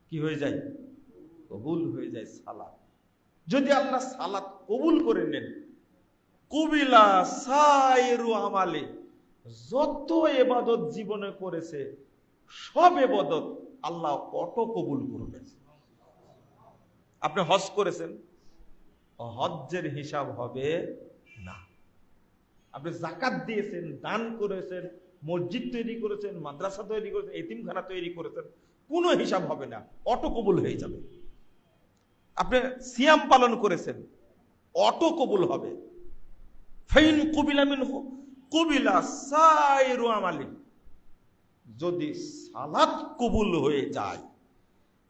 Speaker 1: কি হয়ে যায়? কবুল হয়ে যায় সালাত। যদি আল্লাহ সালাত কবুল করে নেন, কুবিলা সাইরু আমালে, যত ইবাদত জীবনে করেছে সব ইবাদত আল্লাহ অটো কবুল করবেন। আপনি হজ করেছেন, হজ্জের হিসাব হবে না। আপনি যাকাত দিয়েছেন, দান করেছেন, মসজিদ তৈরি করেছেন, মাদ্রাসা তৈরি করেছেন, এতিমখানা তৈরি করেছেন, কোনো হিসাব হবে না, অটো কবুল হয়ে যাবে। আপনি সিয়াম পালন করেছেন, অটো কবুল হবে। ফাইন কুবিলা মিনহু কুবিলা সাইরু আমালি, যদি সালাত কবুল হয়ে যায়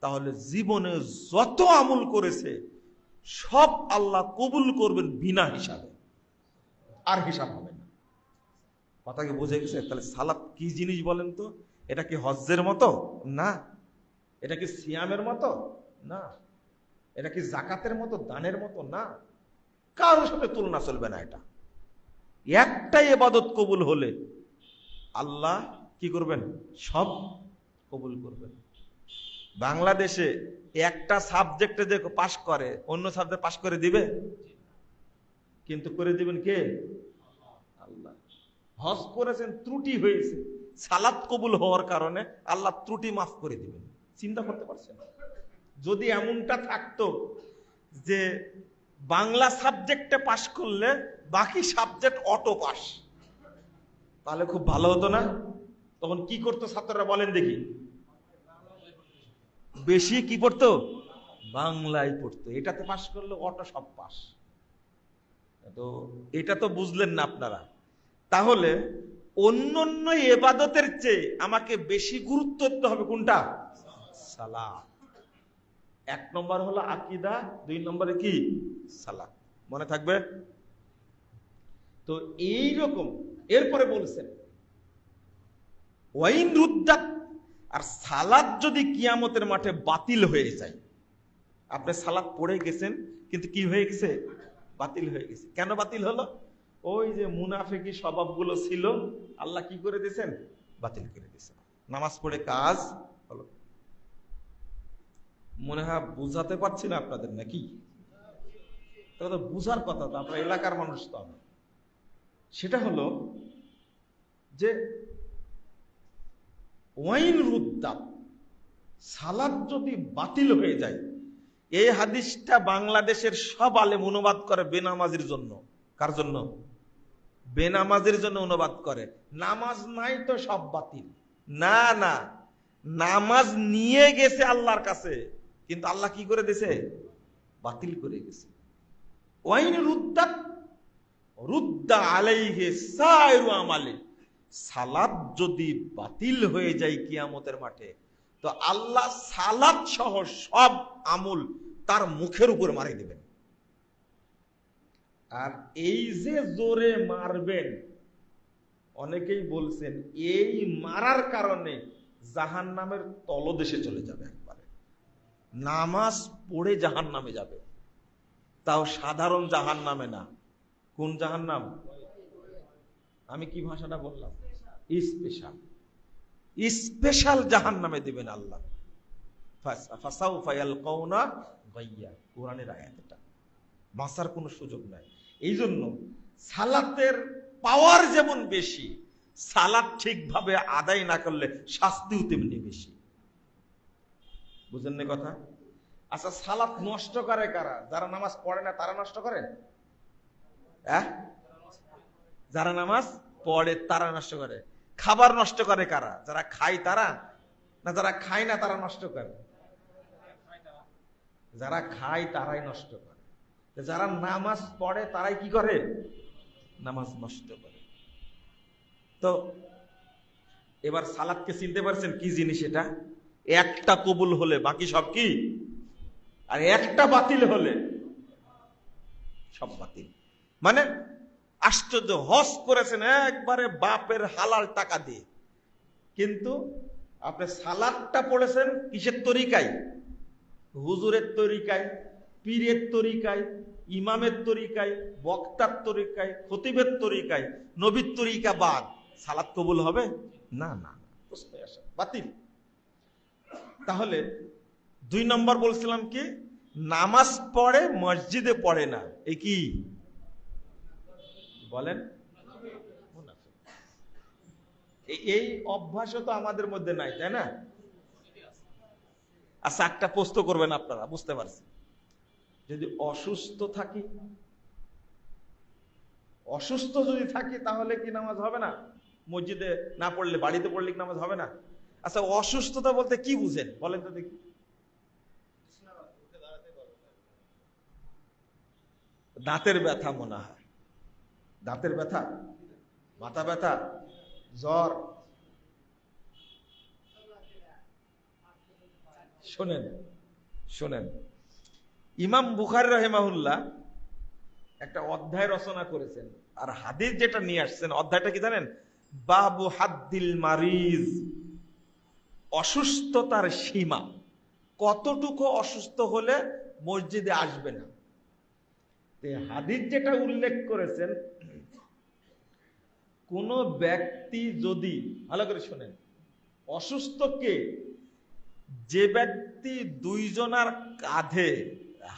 Speaker 1: তাহলে জীবনে যত আমল করেছে সব আল্লাহ কবুল করবেন বিনা হিসাবে, আর হিসাব হবে না। কথা কি বুঝে গেছে? তাহলে সালাত কি জিনিস বলেন তো? এটা কি হজ্জের মতো? না। এটা কি সিয়ামের মতো? না। এটা কি জাকাতের মতো, দানের মতো? না। কারোর সাথে তুলনা চলবে না। এটা একটাই ইবাদত কবুল হলে আল্লাহ কি করবেন? সব কবুল করবেন। বাংলাদেশে একটা সাবজেক্টে যে পাশ করে অন্য সাবজেক্ট পাশ করে দিবে? কিন্তু করে দিবেন কে? আল্লাহ। হজ করেছেন, ত্রুটি হয়েছে, সালাত কবুল হওয়ার কারণে আল্লাহ ত্রুটি মাফ করে দিবেন। চিন্তা করতে পারছেন? যদি এমনটা থাকতো যে বাংলা সাবজেক্টে পাশ করলে বাকি সাবজেক্ট অটো পাস, তাহলে খুব ভালো হতো না? তখন কি করতো ছাত্ররা বলেন দেখি? বেশি কি পড়তো? বাংলায় পড়তো। এটাতে পাশ করলে অটো সব পাস। তো এটা তো বুঝলেন না আপনারা। তাহলে অন্যান্য ইবাদতের চেয়ে আমাকে বেশি গুরুত্ব দিতে হবে কোনটা? সালাত। 1 নম্বর হলো আকীদা, 2 নম্বরে কি? সালাত। মনে থাকবে? তো এই রকম এরপরে বলছেন ওয়াইন রুদ্দাত, আর সালাত যদি কিয়ামতের মাঠে বাতিল হয়ে যায়। আপনি সালাত পড়ে গেছেন কিন্তু কি হয়ে গেছে? বাতিল হয়ে গেছে। কেন বাতিল হলো? ওই যে মুনাফিকি স্বভাবগুলো ছিল, আল্লাহ কি করে দিয়েছেন? বাতিল করে দিয়েছেন। নামাজ পড়ে কাজ হলো। মনে হয় বুঝাতে পারছি না আপনাদের, নাকি? তো বুঝার কথা তো, আপনার এলাকার মানুষ তো। সেটা হলো যে ওয়াইন রুদ্দাত, সালাত যদি বাতিল হয়ে যায়। এই হাদিসটা বাংলাদেশের সব আলেম অনুবাদ করে বেনামাজির জন্য। কার জন্য? বেনামাজির জন্য অনুবাদ করে। নামাজ নাই তো সব বাতিল। না না, নামাজ নিয়ে গেছে আল্লাহর কাছে, কিন্তু আল্লাহ কি করে দিয়েছে? বাতিল করে গেছে। ওয়াইন রুদ্দাত রুদ্দা আলাইহি সাইরু আমালি, সালাত যদি বাতিল হয়ে যায় কিয়ামতের মাঠে, তো আল্লাহ সালাত সহ সব আমল তার মুখের উপর মারিয়ে দিবেন। আর এই যে জোরে মারবেন, অনেকেই বলছেন এই মারার কারণে জাহান্নামের তলদেশে চলে যাবে একবারে। নামাজ পড়ে জাহান্নামে যাবে, তাও সাধারণ জাহান্নামে না। কোন জাহান্নাম? আমি কি ভাষাটা বললাম? স্পেশাল। স্পেশাল জাহান্নামে দিবেন আল্লাহ। ফাসাউফা ইয়ালকাউনা গাইয়া, কোরআনের আয়াত এটা। বাঁচার কোনো সুযোগ নাই। এই জন্য সালাতের পাওয়ার যেমন বেশি, সালাত ঠিকভাবে আদায় না করলে শাস্তিও তেমনি বেশি। বুঝেন না কথা? আচ্ছা, সালাত নষ্ট করে কারা? যারা নামাজ পড়ে না তারা নষ্ট করে? যারা নামাজ পড়ে তারা নষ্ট করে। খাবার নষ্ট করে কারা? যারা খায় তারা, না যারা খায় না তারা নষ্ট করে? যারা খায় তারাই নষ্ট করে। যারা নামাজ পড়ে তারাই কি করে? নামাজ নষ্ট করে। তো এবার সালাতকে চিনতে পারছেন কি জিনিস? এটা একটা কবুল হলে বাকি সব কি, আর একটা বাতিল হলে সব বাতিল। মানে আশ্চর্য, হজ করেছেন একবারে বাপের হালাল টাকা দিয়ে, কিন্তু আপনি সালাতটা পড়েছেন কিসের তরিকায়? হুজুরের তরিকায়, পীরের তরিকায়, ইমামের তরিকায়, বক্তার তরিকায়, খতিবের তরিকায়, নবীর তরিকা বাদ। সালাত কবুল হবে না? না, প্রশ্নই আসে, বাতিল। তাহলে 2 নম্বর বলছিলাম কি, নামাজ পড়ে মসজিদে পড়ে না, এই কি বলেন? এই অভ্যাসও তো আমাদের মধ্যে নাই, তাই না? আচ্ছা, একটা প্রশ্ন করবেন আপনারা, বুঝতে পারছেন, যদি অসুস্থ থাকি, অসুস্থ যদি থাকি তাহলে কি নামাজ হবে না? মসজিদে না পড়লে, বাড়িতে পড়লে কি নামাজ হবে না? আচ্ছা, অসুস্থতা বলতে কি বুঝেন বলেন তো দেখি? দাঁতের ব্যথা মনে হয়, দাঁতের ব্যথা, মাথা ব্যথা, জ্বর। শোনেন শোনেন, ইমাম বুখারী রাহিমাহুল্লাহ একটা অধ্যায় রচনা করেছেন, আর হাদিস যেটা নিয়ে আসছেন, অধ্যায়টা কি জানেন? বাবু হাদ্দিল মারিজ, অসুস্থতার সীমা, কতটুকু অসুস্থ হলে মসজিদে আসবে না। হাদিস যেটা উল্লেখ করেছেন, কোন ব্যক্তি যদি, ভালো করে শোনেন, অসুস্থ কে? যে ব্যক্তি 2 জনার কাঁধে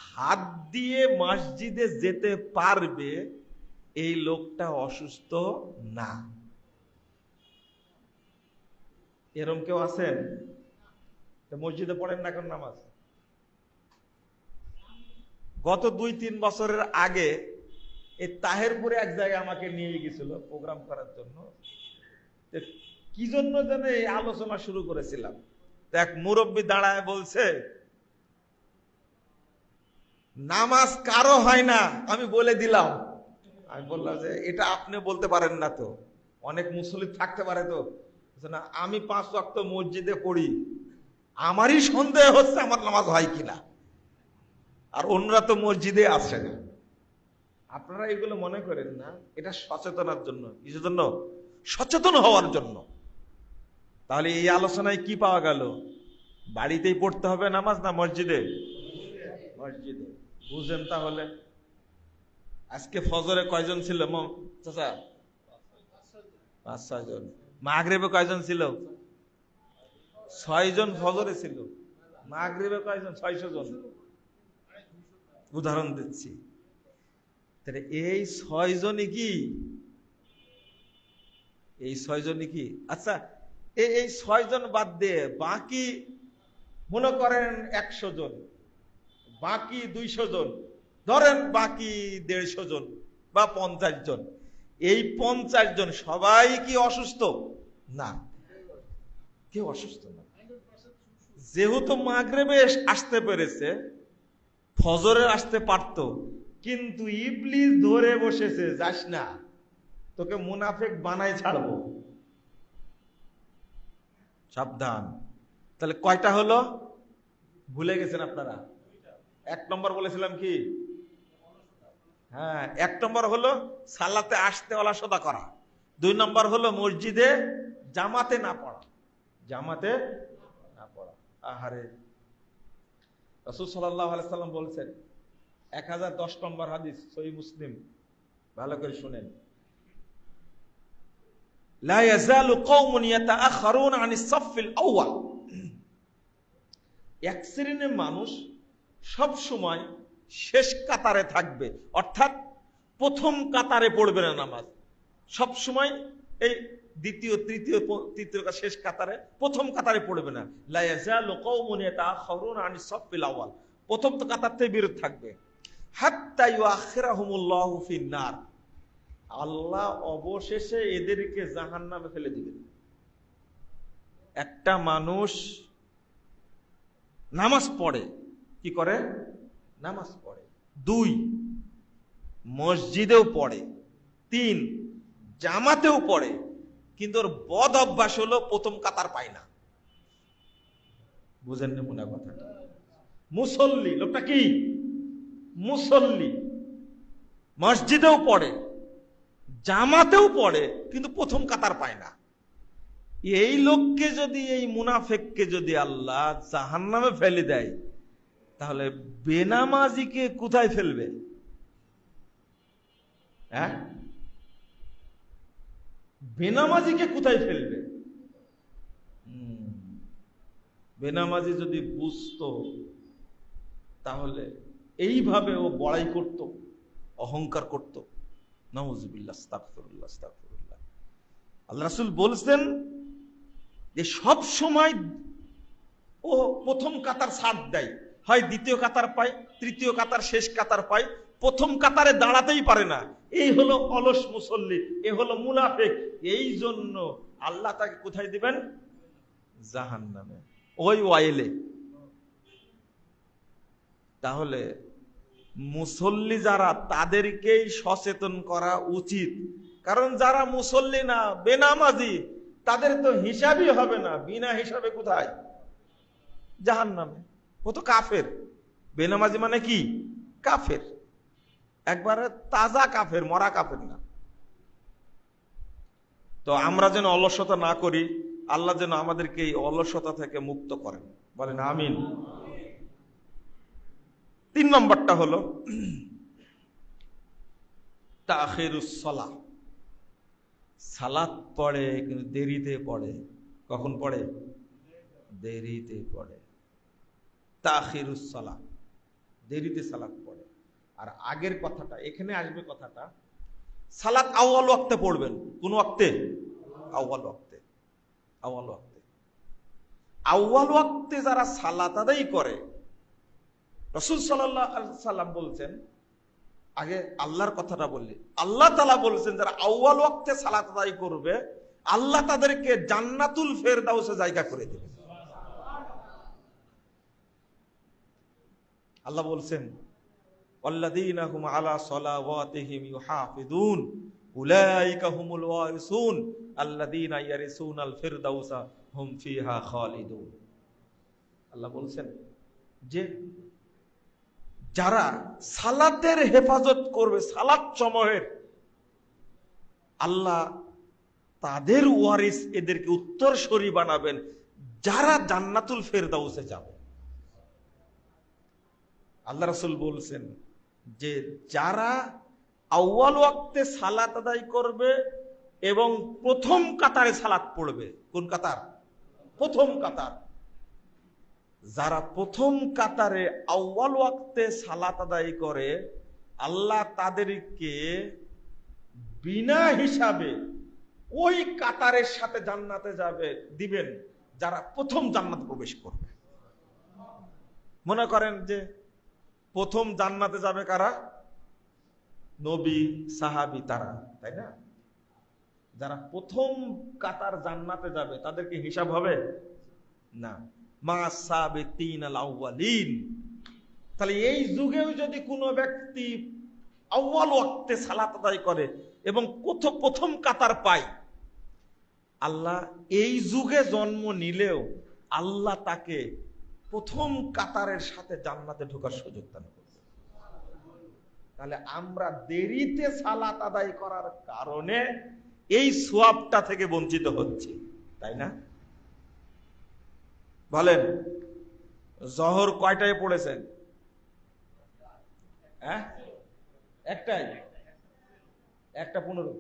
Speaker 1: হাত দিয়ে মসজিদে যেতে পারবে, এই লোকটা অসুস্থ না। এরকম কেউ আছেন? মসজিদে পড়েন না কোন নামাজ? গত 2-3 বছরের আগে এই তাহেরপুরে এক জায়গায় আমাকে নিয়ে গেছিল প্রোগ্রাম করার জন্য। কি জন্য যেন এই আলোচনা শুরু করেছিলাম, এক মুরব্বী দাঁড়ায় বলছে, নামাজ কারো হয় না, আমি বলে দিলাম। আমি বললাম যে এটা আপনি বলতে পারেন না, তো অনেক মুসল্লি থাকতে পারে তো। না, আমি 5 ওয়াক্ত মসজিদে পড়ি, আমারই সন্দেহ হচ্ছে আমার নামাজ হয় কিনা, আর অন্যরা তো মসজিদে আসে না। আপনারা এগুলো মনে করেন না, এটা সচেতনার জন্য। কিসের জন্য? সচেতন হওয়ার জন্য। তাহলে এই আলোচনায় কি পাওয়া গেল? বাড়িতেই পড়তে হবে নামাজ, না মসজিদে? মসজিদে। বুঝেন তাহলে। আজকে ফজরে কয়জন ছিল চাচা? 5-6 জন। মাগরিবে কয়জন ছিল? 6 জন ফজরে ছিল। মাগরিবে কয়জন? 600 জন। উদাহরণ দিচ্ছি। তাহলে এই 6 জনই কি? এই 6 জনই কি? আচ্ছা, এই 6 জন বাদ দিয়ে বাকি মনে করেন 100 জন, বাকি 200 জন, ধরেন বাকি 150 জন বা 50 জন। এই 50 জন সবাই কি অসুস্থ? না, কেউ অসুস্থ না। যেহেতু মাগরিবে আসতে পেরেছে, ফজরে আসতে পারত, কিন্তু ইবলিস ধরে বসেছে, যাস না, তোকে মুনাফিক বানাই ছাড়বো, সাবধান। তাহলে কয়টা হলো? ভুলে গেছেন আপনারা? 1 নম্বর বলেছিলাম কি? হ্যাঁ, 1 নম্বর হলো সালাতে আসতে অলসতা করা। 2 নম্বর হলো মসজিদে জামাতে না পড়া, জামাতে না পড়া। আহারে, রাসূল সাল্লাল্লাহু আলাইহি সাল্লাম বলছেন, 1010 নম্বর হাদিস, সহিহ মুসলিম, ভালো করে শুনেন, লা ইয়াজালু কওমুন ইয়াতাআখারুনা আনিস সাফফিল আউয়াল। এক শ্রেণীর মানুষ সব সময় শেষ কাতারে থাকবে, অর্থাৎ প্রথম কাতারে পড়বে না নামাজ। সব সময় এই দ্বিতীয় তৃতীয় তৃতীয় শেষ কাতারে প্রথম কাতারে পড়বে না। লা ইয়াজালু কওমুন ইয়াতাআখারুনা আনিস সাফফিল আউয়াল, প্রথম তো কাতার থেকে বিরত থাকবে। হাত্তা ইউআখিরাহুমুল্লাহু ফিন নার, আল্লাহ অবশেষে এদেরকে জাহান্নামে ফেলে দিবেন। একটা মানুষ নামাজ পড়ে, কি করে? নামাজ পড়ে। 2 মসজিদেও পড়ে, 3 জামাতেও পড়ে, কিন্তু ওর বদ অভ্যাস হলো প্রথম কাতার পায় না। বুঝেন না মনে কথাটা? মুসল্লি, লোকটা কি মুসল্লি, মসজিদেও পড়ে, জামাতেও পড়ে, কিন্তু প্রথম কাতার পায় না। এই লোককে যদি, এই মুনাফেককে যদি আল্লাহ জাহান্নামে ফেলে দেয়, তাহলে বেনামাজিকে কোথায় ফেলবে? হ্যাঁ, বেনামাজিকে কোথায় ফেলবে? বেনামাজি যদি বুঝতো, তাহলে এইভাবে ও বড়াই করত, অহংকার করত। নাউযুবিল্লাহ, আস্তাগফিরুল্লাহ, আস্তাগফিরুল্লাহ। আল্লাহ রাসূল বলছেন যে সব সময় ও প্রথম কাতার ছাড় দেয়, হয় দ্বিতীয় কাতার পায়, তৃতীয় কাতার শেষ কাতার পায়, প্রথম কাতারে দাঁড়াতেই পারে না। এই হলো অলস মুসল্লি, এ হলো মুনাফিক। এই জন্য আল্লাহ তাকে কোথায় দিবেন? জাহান্নামে, ওই ওয়াইলে। তাহলে মুসল্লি যারা, তাদেরকেই সচেতন করা উচিত। কারণ যারা মুসল্লি না, বেনামাজি, তাদের তো হিসাবই হবে না। বিনা হিসাবে কোথায়? জাহান্নামে। ও তো কাফের। বেনামাজি মানে কি? কাফের, একবারে তাজা কাফের, মরা কাফের না। তো আমরা যেন অলসতা না করি, আল্লাহ যেন আমাদেরকে এই অলসতা থেকে মুক্ত করেন, বলেন আমিন। 3 নম্বরটা হলো তাখিরুস সালাহ। সালাত পড়ে কিন্তু দেরিতে পড়ে। কখন পড়ে? দেরিতে পড়ে। তাখিরুস সালাহ, দেরিতে সালাত পড়ে। আর আগের কথাটা এখানে আসবে, কথাটা সালাত আউয়াল ওয়াক্তে পড়বেন। কোন ওয়াক্তে? আউয়াল ওয়াক্তে। আউয়াল ওয়াক্তে, আউয়াল ওয়াক্তে যারা সালাত আদায় করে, রাসূল সাল্লাল্লাহু আলাইহি ওয়াসাল্লাম বলছেন, আগে আল্লাহর কথাটা বললি, আল্লাহ তাআলা বলছেন যারা আউয়াল ওয়াক্তে সালাত আদায় করবে, আল্লাহ তাদেরকে জান্নাতুল ফেরদাউসে জায়গা করে দেবেন। আল্লাহ বলছেন, ওয়াল্লাযীনা হুম আলা সালাওয়াতিহিম ইউহাফিজুন উলাইকা হুমুল ওয়ারিসুন আল্লাযীনা ইয়ারিসুনাল ফিরদাউসা হুম ফিহা খালিদুন। আল্লাহ বলছেন যে যারা সালাতের হেফাজত করবে, সালাত সমূহের, আল্লাহ তাদের ওয়ারিস, এদেরকে উত্তরসূরি বানাবেন, যারা জান্নাতুল ফেরদাউসে যাবে। আল্লাহ রাসূল বলছেন যে যারা আউয়াল ওয়াক্তে সালাত আদায় করবে এবং প্রথম কাতারে সালাত পড়বে। কোন কাতার? প্রথম কাতার। যারা প্রথম কাতারে আউয়াল ওয়াক্তে সালাত আদায় করে, আল্লাহ তাদেরকে বিনা হিসাবে ওই কাতারের সাথে জান্নাতে যাবে দিবেন, যারা প্রথম জান্নাতে প্রবেশ করবে। মনে করেন যে প্রথম জান্নাতে যাবে কারা? নবী, সাহাবী, তারা, তাই না? যারা প্রথম কাতার জান্নাতে যাবে, তাদেরকে হিসাব হবে না। মা সাবিতিনাল আউয়ালিন। তাহলে এই যুগেও যদি কোনো ব্যক্তি আউয়াল ওয়াক্তে সালাত আদায় করে এবং প্রথম কাতার পায়, আল্লাহ এই যুগে জন্ম নিলেও আল্লাহ তাকে প্রথম কাতারের সাথে জান্নাতে ঢোকার সুযোগ দান করবে। তাহলে আমরা দেরিতে সালাত আদায় করার কারণে এই সওয়াবটা থেকে বঞ্চিত হচ্ছি, তাই না? বলেন, জোহর কয়টায় পড়েছেন? হ্যাঁ, একটাই, 1:15,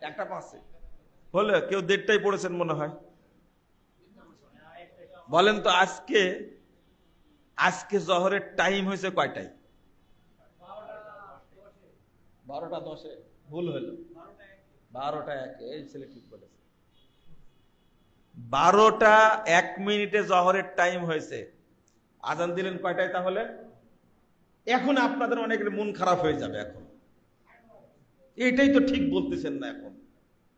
Speaker 1: 1:05 হলো। কেউ 1:30টায় পড়েছেন মনে হয়। বলেন তো, আজকে জোহরের টাইম হয়েছে কয়টায়? 12:10। ভুল হলো, 12টা 1, এই ছেলে ঠিক বলেছে। 12টা 1 মিনিটে জহরের টাইম হয়েছে, আজান দিলেন কয়টায় তাহলে? এখন আপনাদের অনেকের মন খারাপ হয়ে যাবে। এখন এটাই তো ঠিক বলতেছেন না। এখন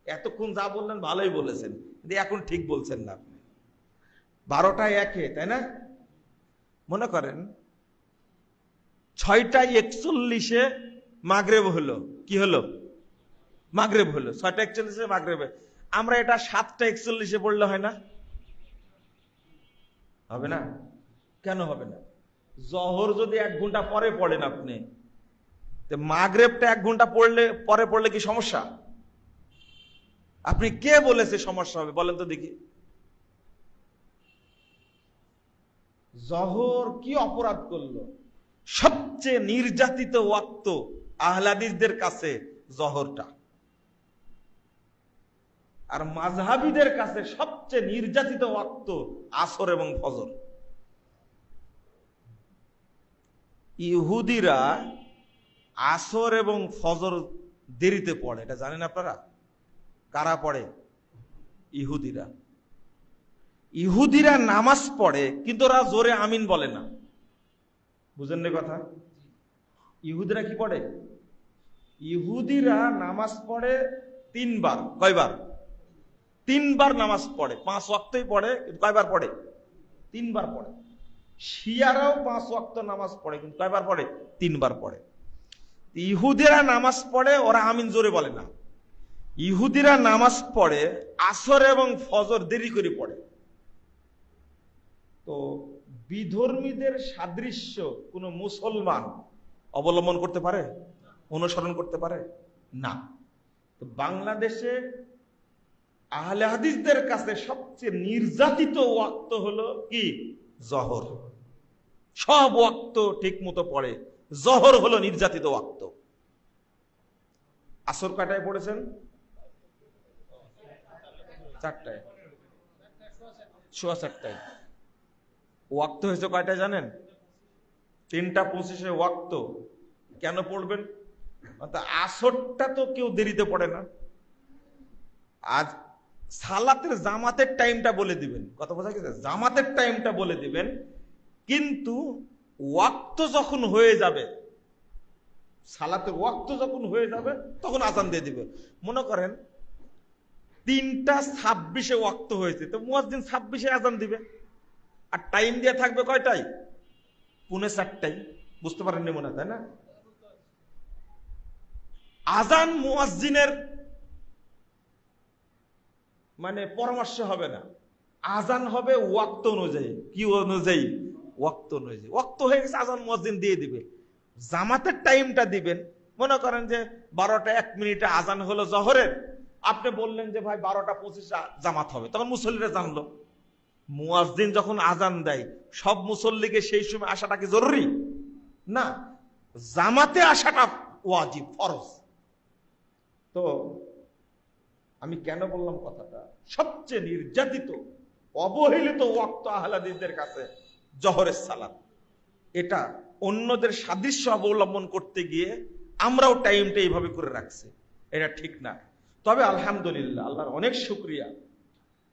Speaker 1: এতক্ষণ যা বললেন ভালোই বলেছেন, কিন্তু এখন ঠিক বলছেন না আপনি। 12টা 1, তাই না? মনে করেন 6টা 41 মাগরিব হলো। কি হলো? মাগরিব হলো। 6টা 41 মাগরিব। আমরা এটা 7টা 41 পড়লে হয় না? হবে না? কেন হবে না? জহর যদি 1 ঘন্টা পরে পড়েন আপনি, মাগরিবটা 1 ঘন্টা পরে পড়লে কি সমস্যা? আপনি কে বলেছে সমস্যা হবে বলেন তো দেখি? জহর কি অপরাধ করলো? সবচেয়ে নির্যাতিত ওয়াক্ত আহলে হাদিসদের কাছে জহরটা, আর মাযহাবীদের কাছে সবচেয়ে নির্যাতিত ওয়াক্ত আসর এবং ফজর। ইহুদিরা আসর এবং ফজর দেরিতে পড়ে, এটা জানেন আপনারা? কারা পড়ে? ইহুদিরা। ইহুদিরা নামাজ পড়ে কিন্তু ওরা জোরে আমিন বলে না। বুঝেন না কথা? ইহুদিরা কি পড়ে? ইহুদিরা নামাজ পড়ে 3 বার। কয়বার? 3 বার নামাজ পড়ে। 5 ওয়াক্তই পড়ে, কিন্তু কয়বার পড়ে? 3 বার পড়ে। শিয়ারাও 5 ওয়াক্ত নামাজ পড়ে, কিন্তু কয়বার পড়ে? 3 বার পড়ে। ইহুদিরা নামাজ পড়ে, ওরা আমিন জোরে বলে না। ইহুদিরা নামাজ পড়ে আসর এবং ফজর দেরি করে পড়ে। তো বিধর্মীদের সাদৃশ্য কোন মুসলমান অবলম্বন করতে পারে? অনুসরণ করতে পারে না। তো বাংলাদেশে আহলে হাদিসদের কাছে সবচেয়ে নির্যাতিত ওয়াক্ত হলো কি? জহর। সব ওয়াক্ত ঠিক মতো পড়ে, জহর হলো নির্যাতিত ওয়াক্ত। আসর কয়টায় পড়েছেন? 4টায়, 4:15। ওয়াক্ত হয়েছে কয়টায় জানেন? 3টা 25 ওয়াক্ত। কেন পড়বেন? আসরটা তো কেউ দেরিতে পড়ে না। আজ সালাতের জামাতের টাইমটা বলে দিবেন, কথা বোঝা গেছে? জামাতের টাইমটা বলে দিবেন, কিন্তু ওয়াক্ত যখন হয়ে যাবে, সালাতের ওয়াক্ত যখন হয়ে যাবে তখন আজান দিয়ে দিবে। মনে করেন 3টা 26 ওয়াক্ত হয়েছে, তো মুয়াজ্জিন 26 আজান দিবে, আর টাইম দিয়ে থাকবে কয়টায়? 3:45। বুঝতে পারেননি মনে হয়, তাই না? আজান মুয়াজ্জিনের মানে পরামর্শ হবে না, আজান হবে ওয়াক্ত অনুযায়ী। কি অনুযায়ী? ওয়াক্ত অনুযায়ী। ওয়াক্ত হয়ে গেছে, আজান মুয়াজ্জিন দিয়ে দিবে। জামাতের টাইমটা দিবেন। মনে করেন যে 12টা 1 মিনিটে আজান হলো জহরের, আপনি বললেন যে ভাই 12টা 25 জামাত হবে, তখন মুসল্লিরা জানলো। মুয়াজ্জিন যখন আজান দেয়, সব মুসল্লিকে সেই সময় আসাটা কি জরুরি? না, জামাতে আসাটা ওয়াজিব, ফরজ। তো আমি কেন বললাম কথাটা? সবচেয়ে নির্যাতিত অবহেলিত ওয়াক্ত আহলে হাদিসদের কাছে জহরের সালাত। এটা অন্যদের সাদৃশ্য অবলম্বন করতে গিয়ে আমরাও টাইমটা এইভাবে করে রাখছি, এটা ঠিক না। তবে আলহামদুলিল্লাহ, আল্লাহর অনেক শুকরিয়া,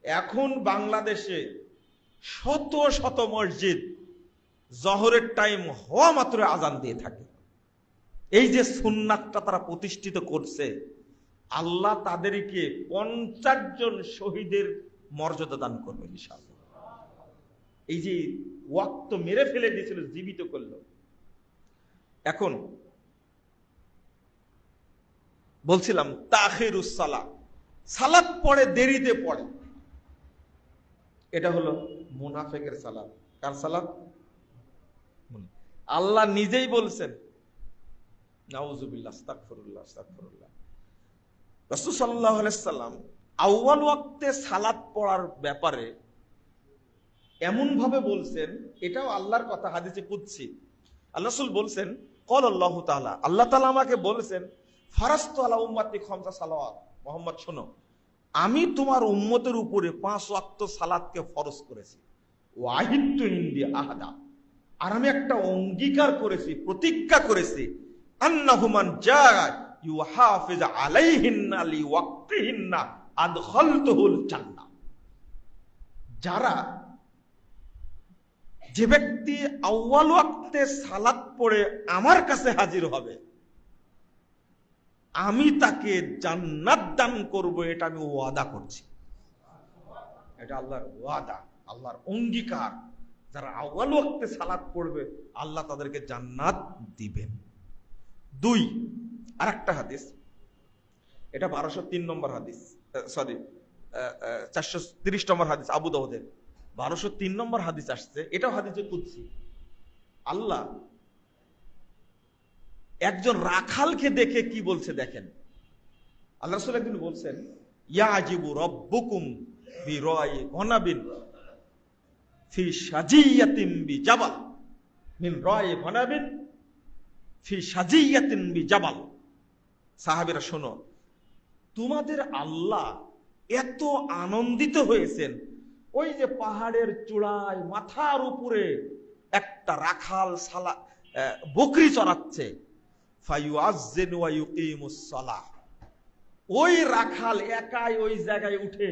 Speaker 1: এখন বাংলাদেশে শত শত মসজিদ জহরের টাইম হওয়া মাত্র আজান দিয়ে থাকে। এই যে সুন্নাতটা তারা প্রতিষ্ঠিত করছে, আল্লাহ তাদেরকে 50 জন শহীদের মর্যাদা দান করবে ইনশাআল্লাহ। এই যে ওয়াক্ত মেরে ফেলে দিয়েছিল, জীবিত করলো। এখন বলছিলাম তাখিরুস সালাত, সালাত পড়ে দেরিতে পড়ে, এটা হলো মুনাফিকের সালাত। কার সালাত? আল্লাহ নিজেই বলছেন, নাউযুবিল্লাহ, আস্তাগফিরুল্লাহ, আস্তাগফিরুল্লাহ। রাসূল সাল্লাল্লাহু আলাইহি সাল্লাম আউয়াল ওয়াক্তে সালাত পড়ার ব্যাপারে এমন ভাবে বলছেন, এটাও আল্লাহর কথা, হাদিসে কুদসি। আল্লাহ রাসূল বলছেন, ক্বাল আল্লাহু তাআলা, আল্লাহ তাআলা আমাকে বলেছেন, ফারাস্তু আলা উম্মতি খামসা সালাওয়াত, মুহাম্মদ শোনো, আমি তোমার উম্মতের উপরে 5 ওয়াক্ত সালাতকে ফরজ করেছি। ওয়াহিদতু ইনদি আহাদা, আর আমি একটা অঙ্গীকার করেছি, প্রতিজ্ঞা করেছি, আন্নাহু মান জা ইউহাফিজ আলাইহিন্না লিওয়াক্তিহিন্না আদখালতুহুল জান্নাহ। যারা, যে ব্যক্তি আউয়াল ওয়াক্তে সালাত পড়ে আমার কাছে হাজির হবে, আমি তাকে জান্নাত দান করব, এটা আমি ওয়াদা করছি। এটা আল্লাহর ওয়াদা, আল্লাহর অঙ্গীকার। যারা আউয়াল ওয়াক্তে সালাত পড়বে আল্লাহ তাদেরকে জান্নাত দিবেন। 2, আরেকটা হাদিস, এটা 1203 নম্বর হাদিস, 430 নম্বর হাদিস, আবু দাউদের 1203 নম্বর হাদিস আসছে। এটাও হাদিসে কুদসি। আল্লাহ একজন রাখালকে দেখে কি বলছে দেখেন। আল্লাহ রাসূল একদিন বলছেন, ইয়াজিবু রাব্বুকুম বিরাই গনাবিন ফি সাজিয়াতিন বিজাবাল মিন রাই গনাবিন ফি সাজিয়াতিন বিজাবাল। সাহাবীরা শোনো, তোমাদের আল্লাহ এত আনন্দিত হয়েছেন, ওই যে পাহাড়ের চূড়ায় মাথার উপরে একটা রাখাল বকরি চড়াচ্ছে, ফায়ুআযযিনু ওয়া ইউকিমুস সালাহ। ওই রাখাল একাই ওই জায়গায় উঠে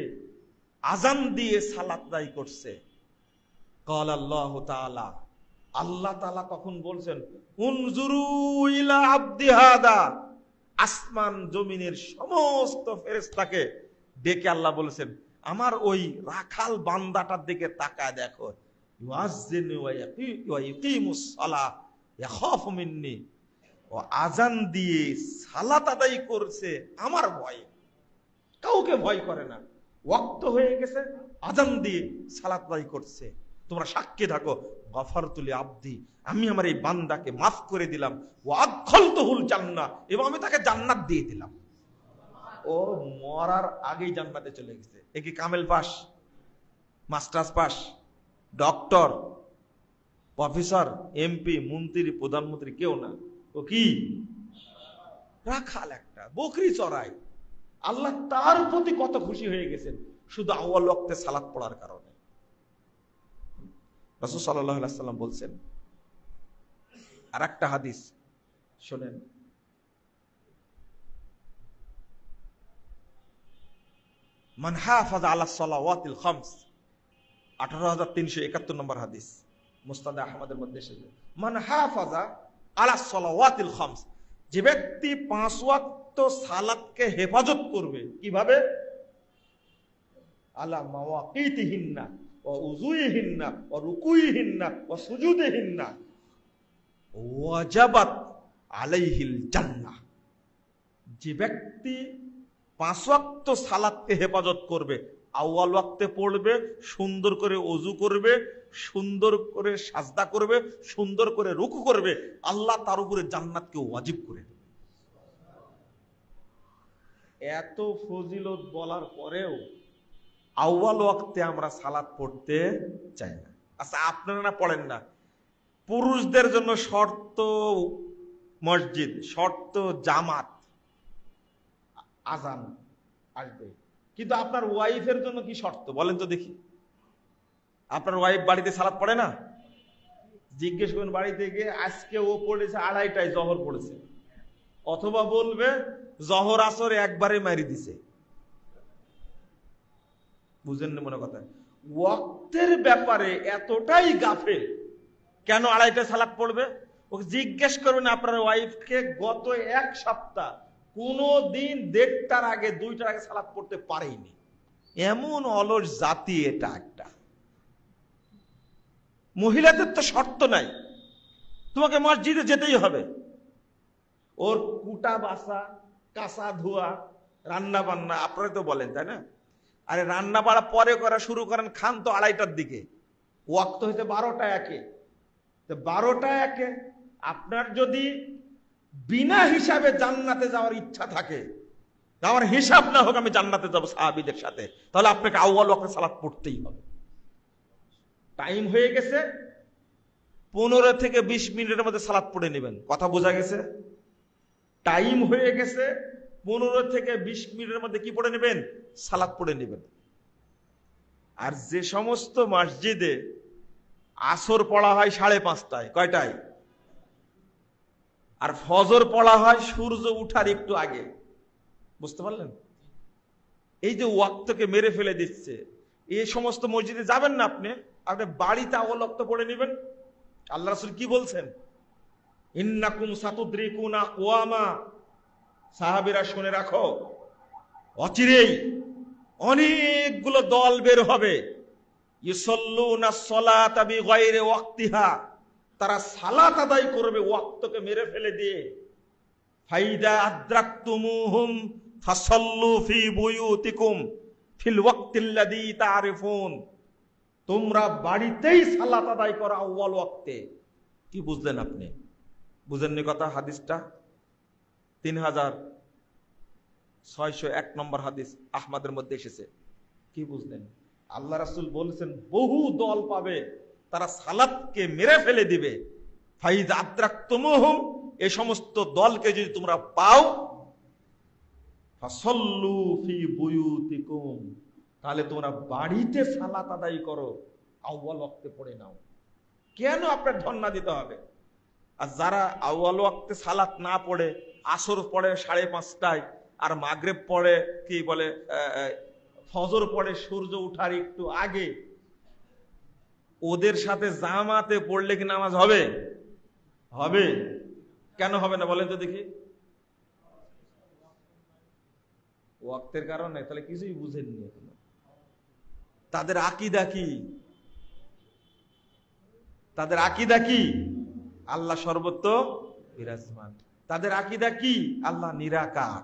Speaker 1: আযান দিয়ে সালাত আদায় করছে। ক্বাল আল্লাহু তাআলা, আল্লাহ তাআলা তখন বলছেন, উনজুরু ইলা আবদি হাদা। আসমান জমিনের সমস্ত ফেরেশতাকে ডেকে আল্লাহ বলেছেন, আমার ওই রাখাল বান্দাটার দিকে তাকায় দেখো, ইউআযযিনু ওয়া ইউকিমুস সালাহ ইয়াখাফু মিন্নি। ও আযান দিয়ে সালাত আদায় করছে আমার ভয়ে, কাউকে ভয় করে না। ওয়াক্ত হয়ে গেছে, আযান দিয়ে সালাত আদায় করছে। তোমরা সাক্ষী থাকো, গফারতু লি আবদি, আমি আমার এই বান্দাকে মাফ করে দিলাম, ওয়া আদখালতুহুল জান্নাহ, এবং আমি তাকে জান্নাত দিয়ে দিলাম। ও মরার আগেই জান্নাতে চলে গেছে। এ কি কামেল pass, masters pass, doctor, professor, MP, মন্ত্রী, প্রধানমন্ত্রী কেউ না। ও কি রাখাল, একটা বকরি চড়ায়। আল্লাহ তার প্রতি কত খুশি হয়ে গেছেন শুধু আউয়াল ওয়াক্তে সালাত পড়ার কারণে। রাসূল সাল্লাল্লাহু আলাইহি ওয়াসাল্লাম বলছেন, আর একটা হাদিস শোনেন, মান হাফাযা আলা সালাওয়াতিল খামস, 18371 নম্বর হাদিস, মুসনাদ আহমদের মধ্যে এসেছে। মান হাফাযা আলা সালাওয়াতিল খামস, যে ব্যক্তি 5 ওয়াক্ত সালাতকে হেফাজত করবে, কিভাবে? আলা মাওয়াকিতিহিন্না ওয়া উযুইহিন্না ওয়া রুকুইহিন্না ওয়া সুজুদিহিন্না ওয়াজাবাত আলাইহিল জান্নাহ। যে ব্যক্তি 5 ওয়াক্ত সালাতকে হেফাজত করবে, আউয়াল ওয়াক্তে পড়বে, সুন্দর করে ওযু করবে, সুন্দর করে সাজদা করবে, সুন্দর করে রুকু করবে, আল্লাহ তার উপরে জান্নাতকে ওয়াজিব করে দেবে। এত ফজিলত বলার পরেও আউয়াল ওয়াক্তে আমরা সালাত পড়তে চাই না। আচ্ছা, আপনারা না পড়েন না, পুরুষদের জন্য শর্ত মসজিদ, শর্ত জামাত, আজান আসবে, কিন্তু আপনার ওয়াইফের জন্য কি শর্ত বলেন তো দেখি? আপনার ওয়াইফ বাড়িতে সালাত পড়ে না? জিজ্ঞেস করুন বাড়িতে গিয়ে, আজকে ও পড়েছে 2:30টায় জহর পড়েছে, অথবা বলবে জহর আসর একবারে মারি দিছে। বুঝেন না মনে কথা? ওয়াক্তের ব্যাপারে এতটাই গাফেল, কেন 2:30টায় সালাত পড়বে? ওকে জিজ্ঞেস করবেন আপনার ওয়াইফকে, গত 1 সপ্তাহ কোনো দিন 1:30টার আগে 2টার আগে সালাত পড়তে পারেনি। এমন অলস জাতি এটা একটা। মহিলাদের তো শর্ত নাই, তোমাকে মসজিদে যেতেই হবে। ওর কুটা বাসা, কাঁচা ধোয়া, রান্না বান্না আপনারা তো বলেন, তাই না? আরে রান্না বাড়া পরে করা শুরু করেন, খান তো 2:30টার দিকে, ওয়াক্ত হইতে 12টা একে। তো 12টা একে আপনার যদি বিনা হিসাবে জান্নাতে যাওয়ার ইচ্ছা থাকে, আমার হিসাব না হোক আমি জান্নাতে যাবো সাহাবীদের সাথে, তাহলে আপনাকে আউয়াল ওয়াক্তে সালাত পড়তেই হবে। টাইম হয়ে গেছে, 15 থেকে 20 মিনিটের মধ্যে সালাত পড়ে নেবেন। কথা বোঝা গেছে? টাইম হয়ে গেছে, 15 থেকে 20 মিনিটের মধ্যে কি পড়ে নেবেন? সালাত পড়ে নেবেন। আর যে সমস্ত মসজিদে আসর পড়া হয় 5:30টায়, কয়টায়? আর ফজর পড়া হয় সূর্য উঠার একটু আগে। বুঝতে পারলেন? এই যে ওয়াক্তকে মেরে ফেলে দিচ্ছে, এই সমস্ত মসজিদে যাবেন না আপনি, আপনি বাড়িতে আউয়াল ওয়াক্ত পড়ে নেবেন। আল্লাহ রাসূল কি বলছেন? ইন্নাকুম সাতুদরিকুনা আকওয়ামা, সাহাবীরা শুনে রাখো, অচিরেই অনেকগুলো দল বের হবে, ইউসাল্লুনা সলাতা বিগাইরি ওয়াক্তিহা, তারা সালাত আদায় করবে ওয়াক্তকে মেরে ফেলে দিয়ে। ফাইদা আদরাকতুমুহুম ফাসাল্লু ফি বুয়ুতিকুম ফিল ওয়াক্তিল্লাযী তারিফুন, তোমরা বাড়িতেই সালাত আদায় করো আউয়াল ওয়াক্তে। কি বুঝলেন আপনি? বুঝেননি কথা? হাদিসটা 3601 নম্বর হাদিস, আহমদের মধ্যে এসেছে। কি বুঝলেন? আল্লাহ রাসূল বলেছেন বহু দল পাবে, তারা সালাতকে মেরে ফেলে দিবে। ফাইযা আদরাকতুমুহুম, এই সমস্ত দলকে যদি তোমরা পাও, ফাসাল্লু ফি বুয়ুতিকুম, তাহলে তোমরা বাড়িতে সালাত আদায় করো, আউয়াল ওয়াক্তে পড়ে নাও। কেন আপনার ধন্না দিতে হবে? আর যারা আউয়াল ওয়াক্তে সালাত না পড়ে, আসর পড়ে 5:30টায়, আর মাগরিব পড়ে কি বলে ফজর পড়ে সূর্য ওঠার একটু আগে, ওদের সাথে জামাতে পড়লে কি নামাজ হবে? হবে। কেন হবে না বলেন তো দেখি? ওয়াক্তের কারণে? তাহলে কিছুই বুঝেননি এখনো। তাদের আকীদা কি? তাদের আকীদা কি? আল্লাহ সর্বত্র বিরাজমান। তাদের আকীদা কি? আল্লাহ নিরাকার।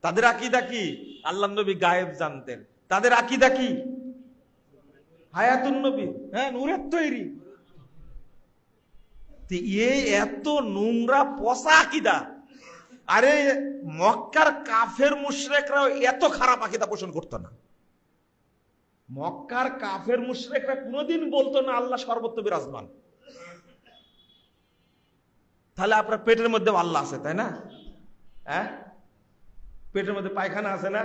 Speaker 1: তাদের আকীদা কি? আল্লাহ নবী গায়েব জানতেন। তাদের আকীদা কি? হায়াতুন নবী, হ্যাঁ, নূরের তৈরি। এই এত নোংরা পচা আকীদা। আরে মক্কার কাফের মুশরিকরাও এত খারাপ আকীদা পোষণ করতো না। মক্কার কাফের মুশরিকরা কোনোদিন বলতো না আল্লাহ সর্বত্র বিরাজমান। তাহলে আপনার পেটের মধ্যে আল্লাহ আছে, তাই না? হ্যাঁ, পেটের মধ্যে পায়খানা আছে না?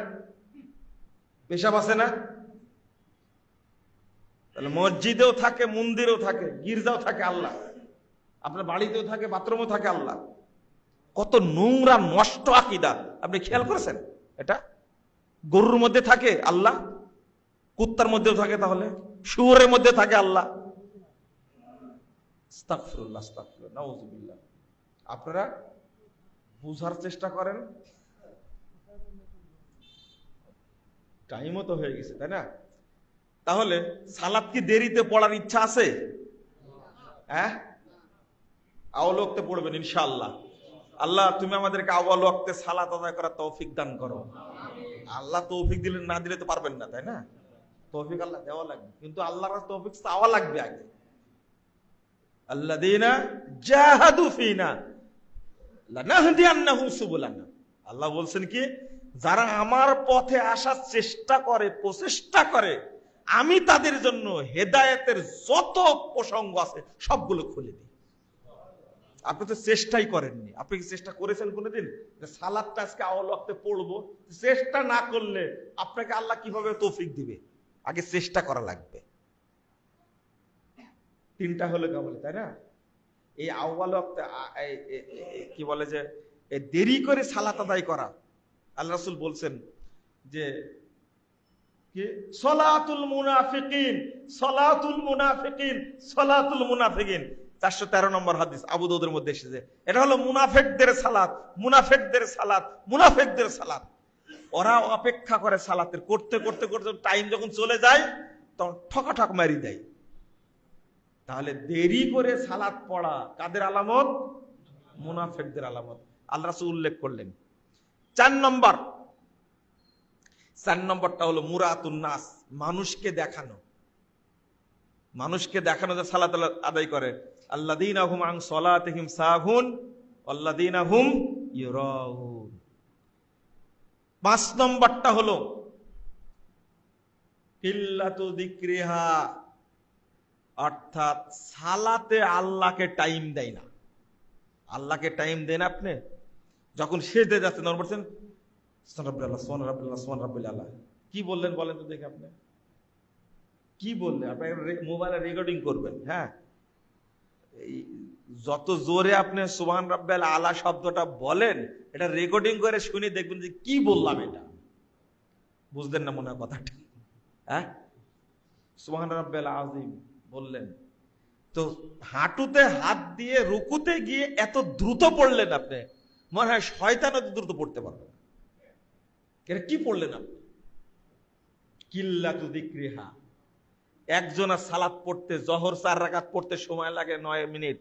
Speaker 1: পেশাব আছে না? তাহলে মসজিদেও থাকে, মন্দিরেও থাকে, গির্জাও থাকে আল্লাহ, আপনার বাড়িতেও থাকে, বাথরুমেও থাকে আল্লাহ। কত নোংরা নষ্ট আকীদা, আপনি খেয়াল করেছেন? এটা গরুর মধ্যে থাকে আল্লাহ, কুত্তার মধ্যেও থাকে, তাহলে শুয়োরের মধ্যে থাকে আল্লাহ। আস্তাগফিরুল্লাহ, আস্তাগফিরুল্লাহ, নাউযুবিল্লাহ। আপনারা বুঝার চেষ্টা করেন। টাইমও তো হয়ে গেছে, তাই না? তাহলে সালাত কি দেরিতে পড়ার ইচ্ছা আছে? হ্যাঁ, আউয়াল ওয়াক্তে পড়বেন ইনশাআল্লাহ। আল্লাহ তুমি আমাদেরকে আউয়াল ওয়াক্তে সালাত আদায় করার তৌফিক দান করো। আল্লাহ তৌফিক দিলে, না দিলে তো পারবেন না, তাই না? তৌফিক আল্লাহ দেওয়া লাগবে, কিন্তু আল্লাহর তৌফিক চাওয়া লাগবে আগে। আল্লাযীনা জাহাদু ফিনা লানাহদিয়ান্নাহুম সুবুলানা। আল্লাহ বলছেন কি, যারা আমার পথে আসার চেষ্টা করে, প্রচেষ্টা করে, আমি তাদের জন্য হেদায়েতের যত প্রসঙ্গ আছে সবগুলো খুলে দিই। আপনি তো চেষ্টাই করেননি। আপনি কি চেষ্টা করেছেন কোনোদিন যে সালাতটা আজকে আউয়াল ওয়াক্তে পড়বো? চেষ্টা না করলে আপনাকে আল্লাহ কিভাবে তৌফিক দিবে? আগে চেষ্টা করা লাগবে। তিনটা হলো কেবল, তাই না? এই আউয়াল ওয়াক্তে কি বলে যে দেরি করে সালাত আদায় করা, আল্লাহ রাসূল বলছেন যে কি সলাতুল মুনাফিকিন, সলাতুল মুনাফিকিন, সলাতুল মুনাফিকিন। 413 নম্বর হাদিস, আবু দাউদের মধ্যে এসেছে। এটা হলো মুনাফিকদের সালাত, মুনাফিকদের সালাত, মুনাফিকদের সালাত। ওরা অপেক্ষা করে সালাতের, করতে করতে করতে টাইম যখন চলে যায় তখন ঠকাঠক মারি দেয়। তাহলে দেরি করে সালাত পড়া কাদের আলামত? মুনাফিকদের আলামত। আল্লাহ রাসূল উল্লেখ করলেন। 4 নম্বরটা হলো মুরাতুন নাস, মানুষকে দেখানো। মানুষকে দেখানো যে সালাত আদায় করে। আল্লাযীনা হুম আন সালাতিহিম সাহুন ওয়াল্লাযীনা হুম ইউরাউন। 5 নম্বরটা হলো কিল্লাতু যিকরিহা, অর্থাৎ সালাতে আল্লাহকে টাইম দেয় না। আল্লাহকে টাইম দেন আপনি যখন সেজদে যাচ্ছেন, তখন বলছেন সুবহানাল্লাহ, সুবহানাল্লাহ, সুবহানাল্লাহ। কি বললেন বলেন তো দেখি? আপনি কি বললেন? আপনি মোবাইলে রেকর্ডিং করবেন, হ্যাঁ, এই যত জোরে আপনি সুবহান রাব্বিয়াল আলা শব্দটা বলেন, এটা রেকর্ডিং করে শুনে দেখবেন যে কি বললাম, এটা বুঝলেন না মনে হয় কথাটা। হ্যাঁ, সুবহান রাব্বিয়াল আযীম বললেন, তো হাঁটুতে হাত দিয়ে রুকুতে গিয়ে এত দ্রুত পড়লেন আপনি, মনে হয় শয়তান এত দ্রুত পড়তে পারবে না। এটা কি পড়লেন আপনি? কিল্লাতু যিকরিহা। একজনা সালাত পড়তে, জহর 4 রাকাত পড়তে সময় লাগে 9 মিনিট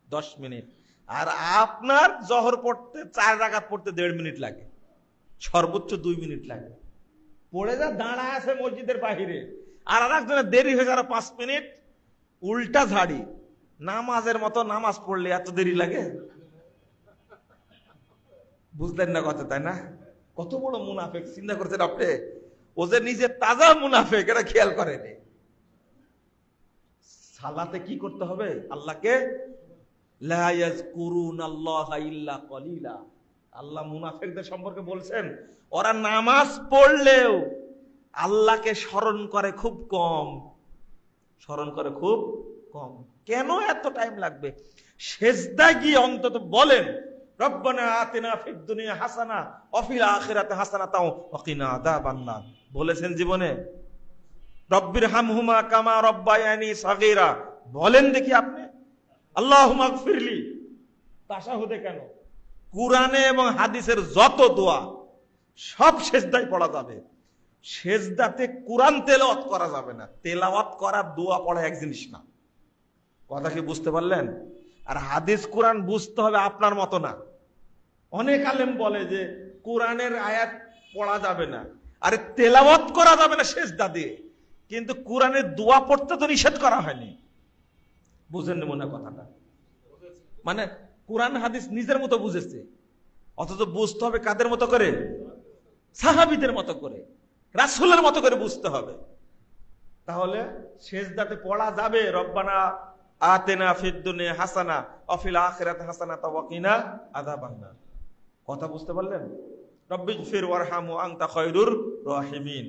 Speaker 1: 10 মিনিট, আর আপনার জহর পড়তে 4 রাকাত পড়তে 1.5 মিনিট লাগে, সর্বোচ্চ 2 মিনিট লাগে। পড়ে যা দাঁড়ায় আছে মসজিদের বাহিরে, আর আরেকজনের দেরি হয়ে গেল 5 মিনিট, উল্টা ঝাড়ি। নামাজের মতো নামাজ পড়লে এত দেরি লাগে? বুঝলেন না কথা, তাই না? কত বড় মুনাফেক চিন্তা করছেন আপনি? ও যে নিজে তাজা মুনাফেক, এটা খেয়াল করেনি। সালাতে কি করতে হবে? আল্লাহকে লা ইয়াজকুরুনাল্লাহা ইল্লা কলিলা। আল্লাহ মুনাফিকদের সম্পর্কে বলছেন, ওরা নামাজ পড়লেও আল্লাহকে স্মরণ করে খুব কম, স্মরণ করে খুব কম। কেন এত টাইম লাগবে? সেজদায় গিয়ে অন্তত বলেন, রব্বানা আতিনা ফিদ দুনিয়া হাসানা ওয়া ফিল আখিরাতি হাসানাতাও ওয়া কিনা আযাবান্নার। বলেছেন জীবনে? রব্বির হামহুমা কামা রব্বায়ানি সাগীরা বলেন দেখি আপনি? আল্লাহুম্মা গফিরলি। তাশাহুদে কেন? কুরআনে এবং হাদিসের যত দোয়া সব সেজদায় পড়া যাবে। সেজদাতে কুরআন তেলাওয়াত করা যাবে না। তেলাওয়াত করা দোয়া পড়া এক জিনিস না। কথা কি বুঝতে পারলেন? আর হাদিস কুরআন বুঝতে হবে আপনার মতো না। অনেক আলেম বলে যে কুরআনের আয়াত পড়া যাবে না, আরে তেলাওয়াত করা যাবে না সেজদা দিয়ে, কিন্তু কুরআনের দোয়া পড়তে তো নিষেধ করা হয়নি। বুঝেন মনে কথাটা? মানে কুরআন হাদিস নিজের মতো বুঝেছে, অথচ বুঝতে হবে কাদের মতো করে? সাহাবীদের মতো করে, রাসূলের মতো করে বুঝতে হবে। তাহলে সেজদাতে পড়া যাবে রব্বানা আতিনা ফিদ দুনিয়া হাসানা ওয়া ফিল আখিরাতি হাসানাতা ওয়া কিনা আযাবান্নার। কথা বুঝতে পারলেন? রব্বিগফির ওয়ারহামু আনতা খায়রুর রাহিমিন।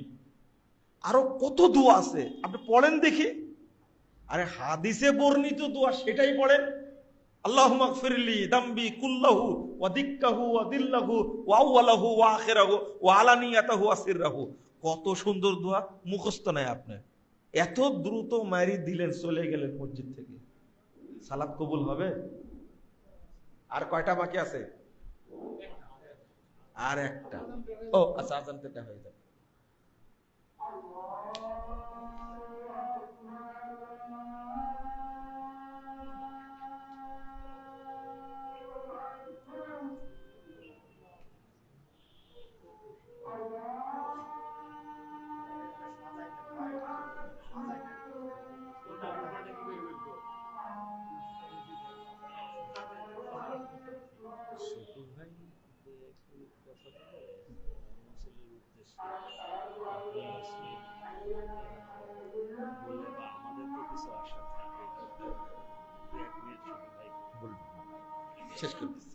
Speaker 1: আরো কত দোয়া আছে, আপনি পড়েন দেখি। আরে হাদিসে বর্ণিত দোয়া সেটাই পড়েন। আল্লাহুম্মা গফিরলি দামবি কুল্লাহু ওয়া দিক্কাহু ওয়া দিল্লাহু ওয়া আউয়ালাহু ওয়া আখিরাহু ওয়া আলানিয়াতাহু ওয়া সিররাহু। কত সুন্দর দোয়া, মুখস্থ নাই আপনার। এত দ্রুত মারি দিলেন, চলে গেলেন মসজিদ থেকে। সালাত কবুল হবে? আর কয়টা বাকি আছে? আর একটা। ও আচ্ছা, আজান থেকে হয়ে যাবে। শেষ করতেছি।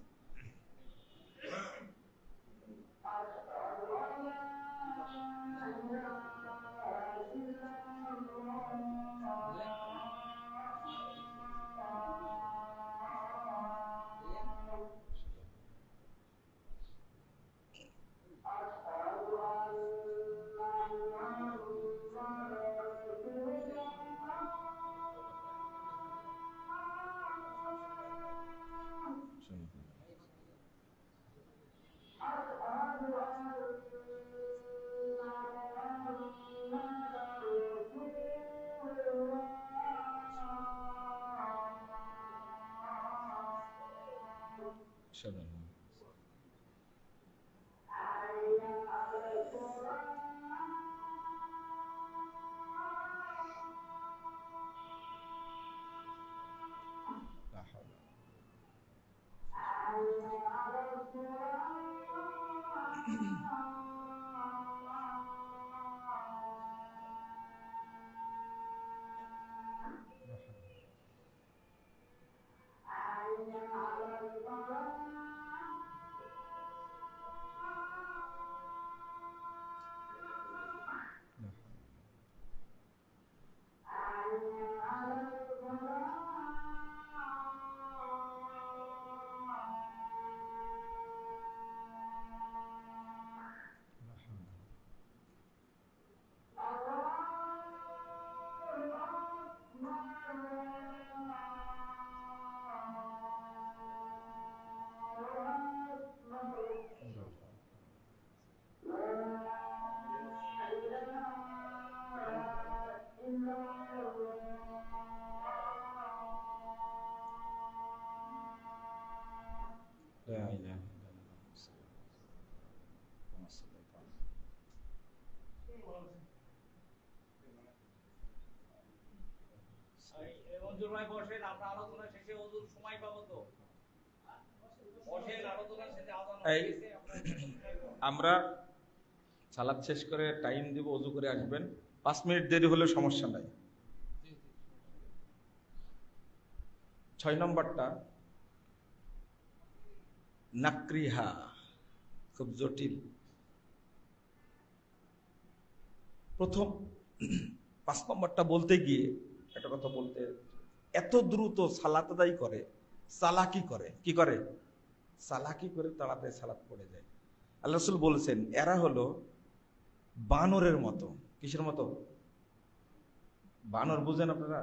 Speaker 2: মঞ্জুর ভাই বসেন, আমরা আলোচনা শেষে ওযুর সময় পাবো তো। বসেন, আলোচনা শেষে আযান হয়ে গেছে,
Speaker 1: আমরা সালাত শেষ করে টাইম দিব, ওযু করে আসবেন। 5 মিনিট দেরি হলে সমস্যা নাই। 6 নম্বরটা নাকরিহা, খুব জটিল। প্রথম 5 নম্বরটা বলতে গিয়ে একটা কথা বলতে, এত দ্রুত সালাত আদায় করে, চালাকি করে, কি করে? চালাকি করে তাড়াতাড়ি সালাত পড়ে যায়। আল্লাহ রাসূল বলেছেন এরা হলো বানরের মতো। কিসের মতো? বানর বুঝেন আপনারা?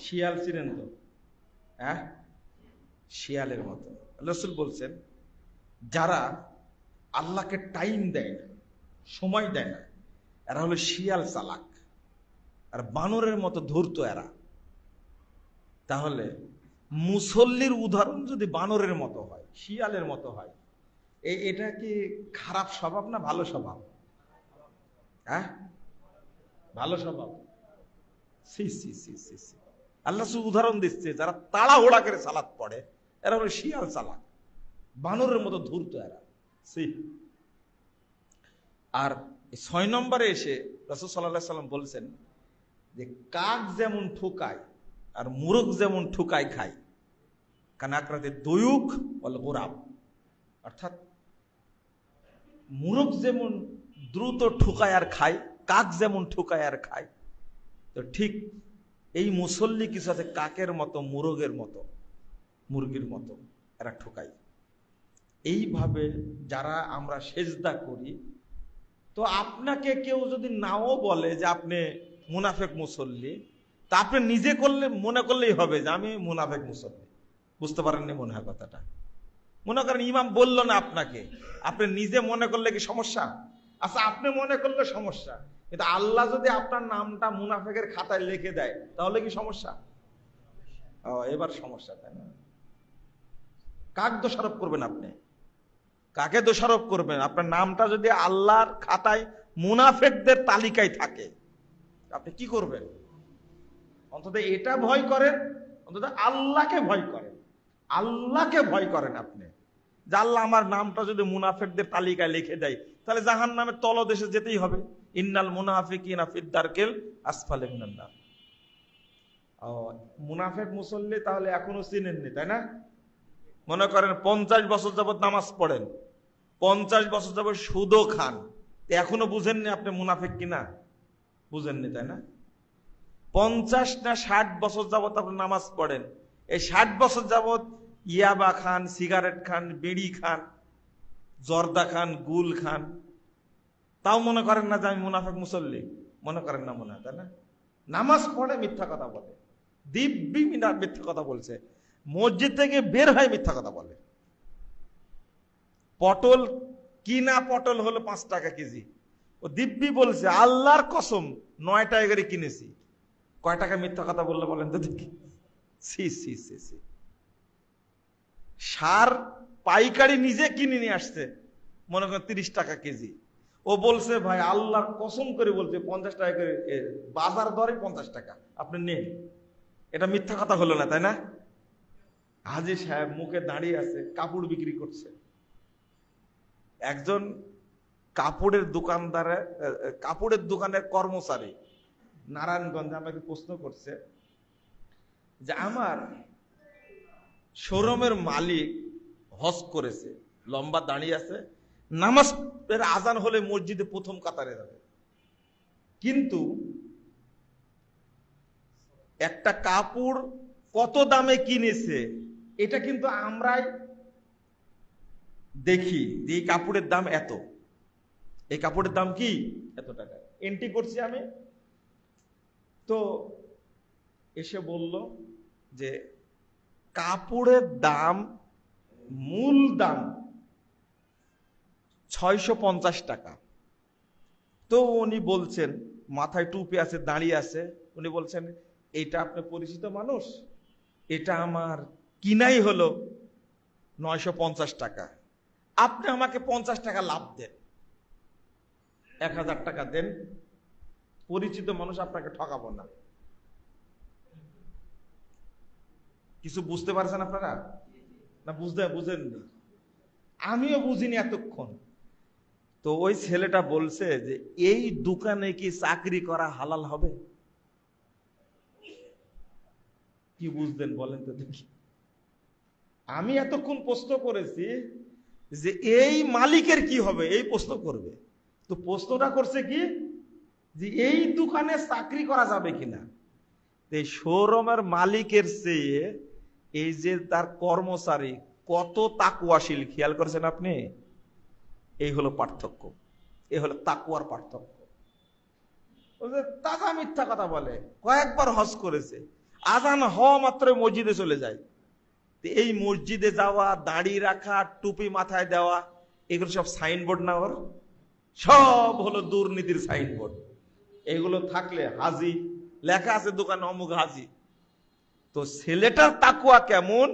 Speaker 1: শিয়াল চিনেন তো? হ্যাঁ, শিয়ালের মতো। আল্লাহ রাসূল বলছেন যারা আল্লাহকে টাইম দেয় না, সময় দেয় না, এরা হলো শিয়াল চালাক, আর বানরের মতো ধূর্ত এরা। তাহলে মুসল্লির উদাহরণ যদি বানরের মতো হয়, শিয়ালের মতো হয়, এটা কি খারাপ স্বভাব না ভালো স্বভাব? হ্যাঁ, ভালো স্বভাব। সি সি সি সি সি। আল্লাহ উদাহরণ দিচ্ছে যারা তাড়াহুড়া করে সালাত পড়ে এরা হলো শিয়াল চালাক, বানরের মতো ধূর্ত এরা। সি। আর 6 নম্বরে এসে রাসূল সাল্লাল্লাহু আলাইহি সাল্লাম বলছেন যে কাক যেমন ঠুকায় আর মুরগ যেমন ঠুকায় খায়, কানাকরাতে দয়ুক ওয়াল গুরাব, অর্থাৎ মুরগ যেমন দ্রুত ঠুকায় আর খায়, কাক যেমন ঠুকায় আর খায়, তো ঠিক এই মুসল্লি কিছু আছে কাকের মতো, মুরগের মতো, মুরগির মতো এরা ঠুকায়। এইভাবে যারা আমরা সেজদা করি, তো আপনাকে কেউ যদি নাও বলে যে আপনি মুনাফেক মুসল্লি, তা আপনি নিজে করলে মনে করলেই হবে যে আমি মুনাফেক মুসল্লি। বুঝতে পারেননি মনে হয় কথাটা? মনে করেন ইমাম বলল না আপনাকে, আপনি নিজে মনে করলে কি সমস্যা? আচ্ছা, আপনি মনে করলে সমস্যা, কিন্তু আল্লাহ যদি আপনার নামটা মুনাফেকের খাতায় লিখে দেয় তাহলে কি সমস্যা? এবার সমস্যা, তাই না? কাক দোষারোপ করবেন আপনি? কাকে দোষারোপ করবেন? আপনার নামটা যদি আল্লাহর খাতায় মুনাফেকদের তালিকায় থাকে, আপনি কি করবেন? অন্তত এটা ভয় করেন, অন্তত আল্লাহকে ভয় করেন, আল্লাহকে ভয় করেন আপনি, যে আল্লাহ আমার নামটা যদি মুনাফেকদের তালিকায় লিখে দেয় তাহলে জাহান্নামের তলদেশে যেতেই হবে। ইন্নাল মুনাফিকিনা ফিদ দারকিল আসফালি মিনান নার। মুনাফেক মুসল্লি তাহলে এখনো চিনেননি, তাই না? মনে করেন 50 বছর যাবত নামাজ পড়েন, 50 বছর যাবত সুদও খান, এখনো বুঝেননি আপনি মুনাফেক কিনা? বুঝেননি, তাই না? 50 না 60 বছর যাবত আপনি নামাজ পড়েন, এই 60 বছর যাবত ইয়াবা খান, সিগারেট খান, বিড়ি খান, জর্দা খান, গুল খান, তাও মনে করেন না যে আমি মুনাফেক মুসল্লি? মনে করেন না মনে হয়, তাই না? নামাজ পড়ে মিথ্যা কথা বলে, দিব্যি মিথ্যা কথা বলছে, মসজিদ থেকে বের হয় মিথ্যা কথা বলে। পটল কিনা পটল হলো 5 টাকা কেজি, ও দিব্যি বলছে আল্লাহর কসম 9 টাকা করে কিনেছি। কয় টাকা মিথ্যা কথা বললে বলেন তো দেখি? সি সি সি সি। সার পাইকারি নিজে কিনে নিয়ে আসছে, মনে করেন 30 টাকা কেজি, ও বলছে ভাই আল্লাহর কসম করে বলছে 50 টাকা করে, বাজার দরে 50 টাকা, আপনি নেন। এটা মিথ্যা কথা হলো না, তাই না? হাজী সাহেব মুখে দাঁড়িয়ে আছে, কাপড় বিক্রি করছে। একজন কাপড়ের দোকানের কর্মচারী নারায়ণগঞ্জে আমাকে প্রশ্ন করছে যে আমার শোরুমের মালিক হজ করেছে, লম্বা দাঁড়িয়ে আছে, নামাজের আজান হলে মসজিদে প্রথম কাতারে যাবে, কিন্তু একটা কাপড় কত দামে কিনেছে এটা কিন্তু আমরাই দেখি যে এই কাপড়ের দাম এত, এই কাপড়ের দাম কি এত টাকা, এন্ট্রি করছি আমি। তো এসে বলল যে কাপড়ের দাম, মূল দাম 650 টাকা। তো উনি বলছেন, মাথায় টুপি আছে, দাঁড়িয়ে আছে, উনি বলছেন এটা আপনি পরিচিত মানুষ, এটা আমার কিনাই হলো 950 টাকা, আপনি আমাকে 50 টাকা লাভ দেন, 1000 টাকা দেন, পরিচিত মানুষ, আপনাকে ঠকাবো না। কিছু বুঝতে পারছেন আপনারা? না বুঝেননি? আমিও বুঝিনি এতক্ষণ। তো ওই ছেলেটা বলছে যে এই দোকানে কি চাকরি করা হালাল হবে? কি বুঝলেন বলেন তো দেখি। আমি এতক্ষণ প্রশ্ন করেছি যে এই মালিকের কি হবে, এই প্রশ্ন করবে। তো প্রশ্নটা করছে কি যে এই দোকানে চাকরি করা যাবে কিনা। এই শোরুমের মালিকের চেয়ে এই যে তার কর্মচারী কত তাকওয়াশীল, খেয়াল করেছেন আপনি? এই হলো পার্থক্য, এই হলো তাকওয়ার পার্থক্য। তাজা মিথ্যা কথা বলে, কয়েকবার হজ করেছে, আজান হওয়া মাত্র মসজিদে চলে যায়। এই মসজিদে যাওয়া, দাড়ি রাখা, টুপি মাথায় দেওয়া, এগুলো সব সাইনবোর্ড না? ওর সব হলো দুর্নীতির সাইনবোর্ড। এগুলো থাকলে হাজি লেখা আছে দোকানে অমুক হাজি। তো ছেলেটার তাকওয়া কেমন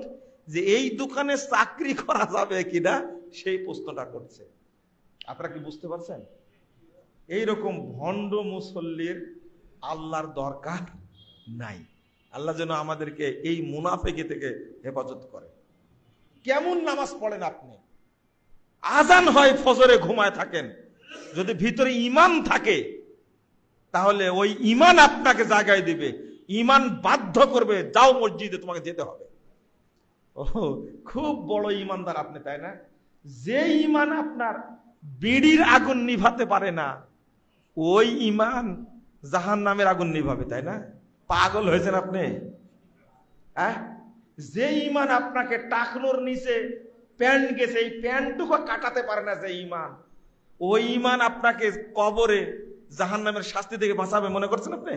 Speaker 1: যে এই দোকানে চাকরি করা যাবে কিনা সেই প্রশ্নটা করছে। আপনারা কি বুঝতে পারছেন? এইরকম ভণ্ড মুসল্লির আল্লাহর দরকার নাই। আল্লাহ যেন আমাদেরকে এই মুনাফেকি থেকে হেফাজত করে। কেমন নামাজ পড়েন আপনি, আজান হয় ফজরে ঘুমায় থাকেন, যদি ভিতরে ঈমান থাকে তাহলে ওই ঈমান আপনাকে জাগায় দিবে, ঈমান বাধ্য করবে যাও মসজিদে, তোমাকে যেতে হবে। ও খুব বড় ঈমানদার আপনি, তাই না? যে ঈমান আপনার বিড়ির আগুন নিভাতে পারে না, ওই ঈমান জাহান্নামের আগুন নিভাবে, তাই না? পাগল হয়েছেন আপনি? যে ঈমান আপনাকে টাকনোর নিচে প্যান্ট গেছে, এই প্যান্টটুকু কাটাতে পারে না, যে ঈমান, ওই ঈমান আপনাকে কবরে জাহান্নামের শাস্তি থেকে বাঁচাবে মনে করছেন আপনি?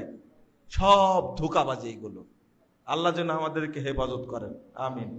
Speaker 1: সব ধোঁকাবাজি এগুলো। আল্লাহ যেন আমাদেরকে হেফাজত করেন, আমিন।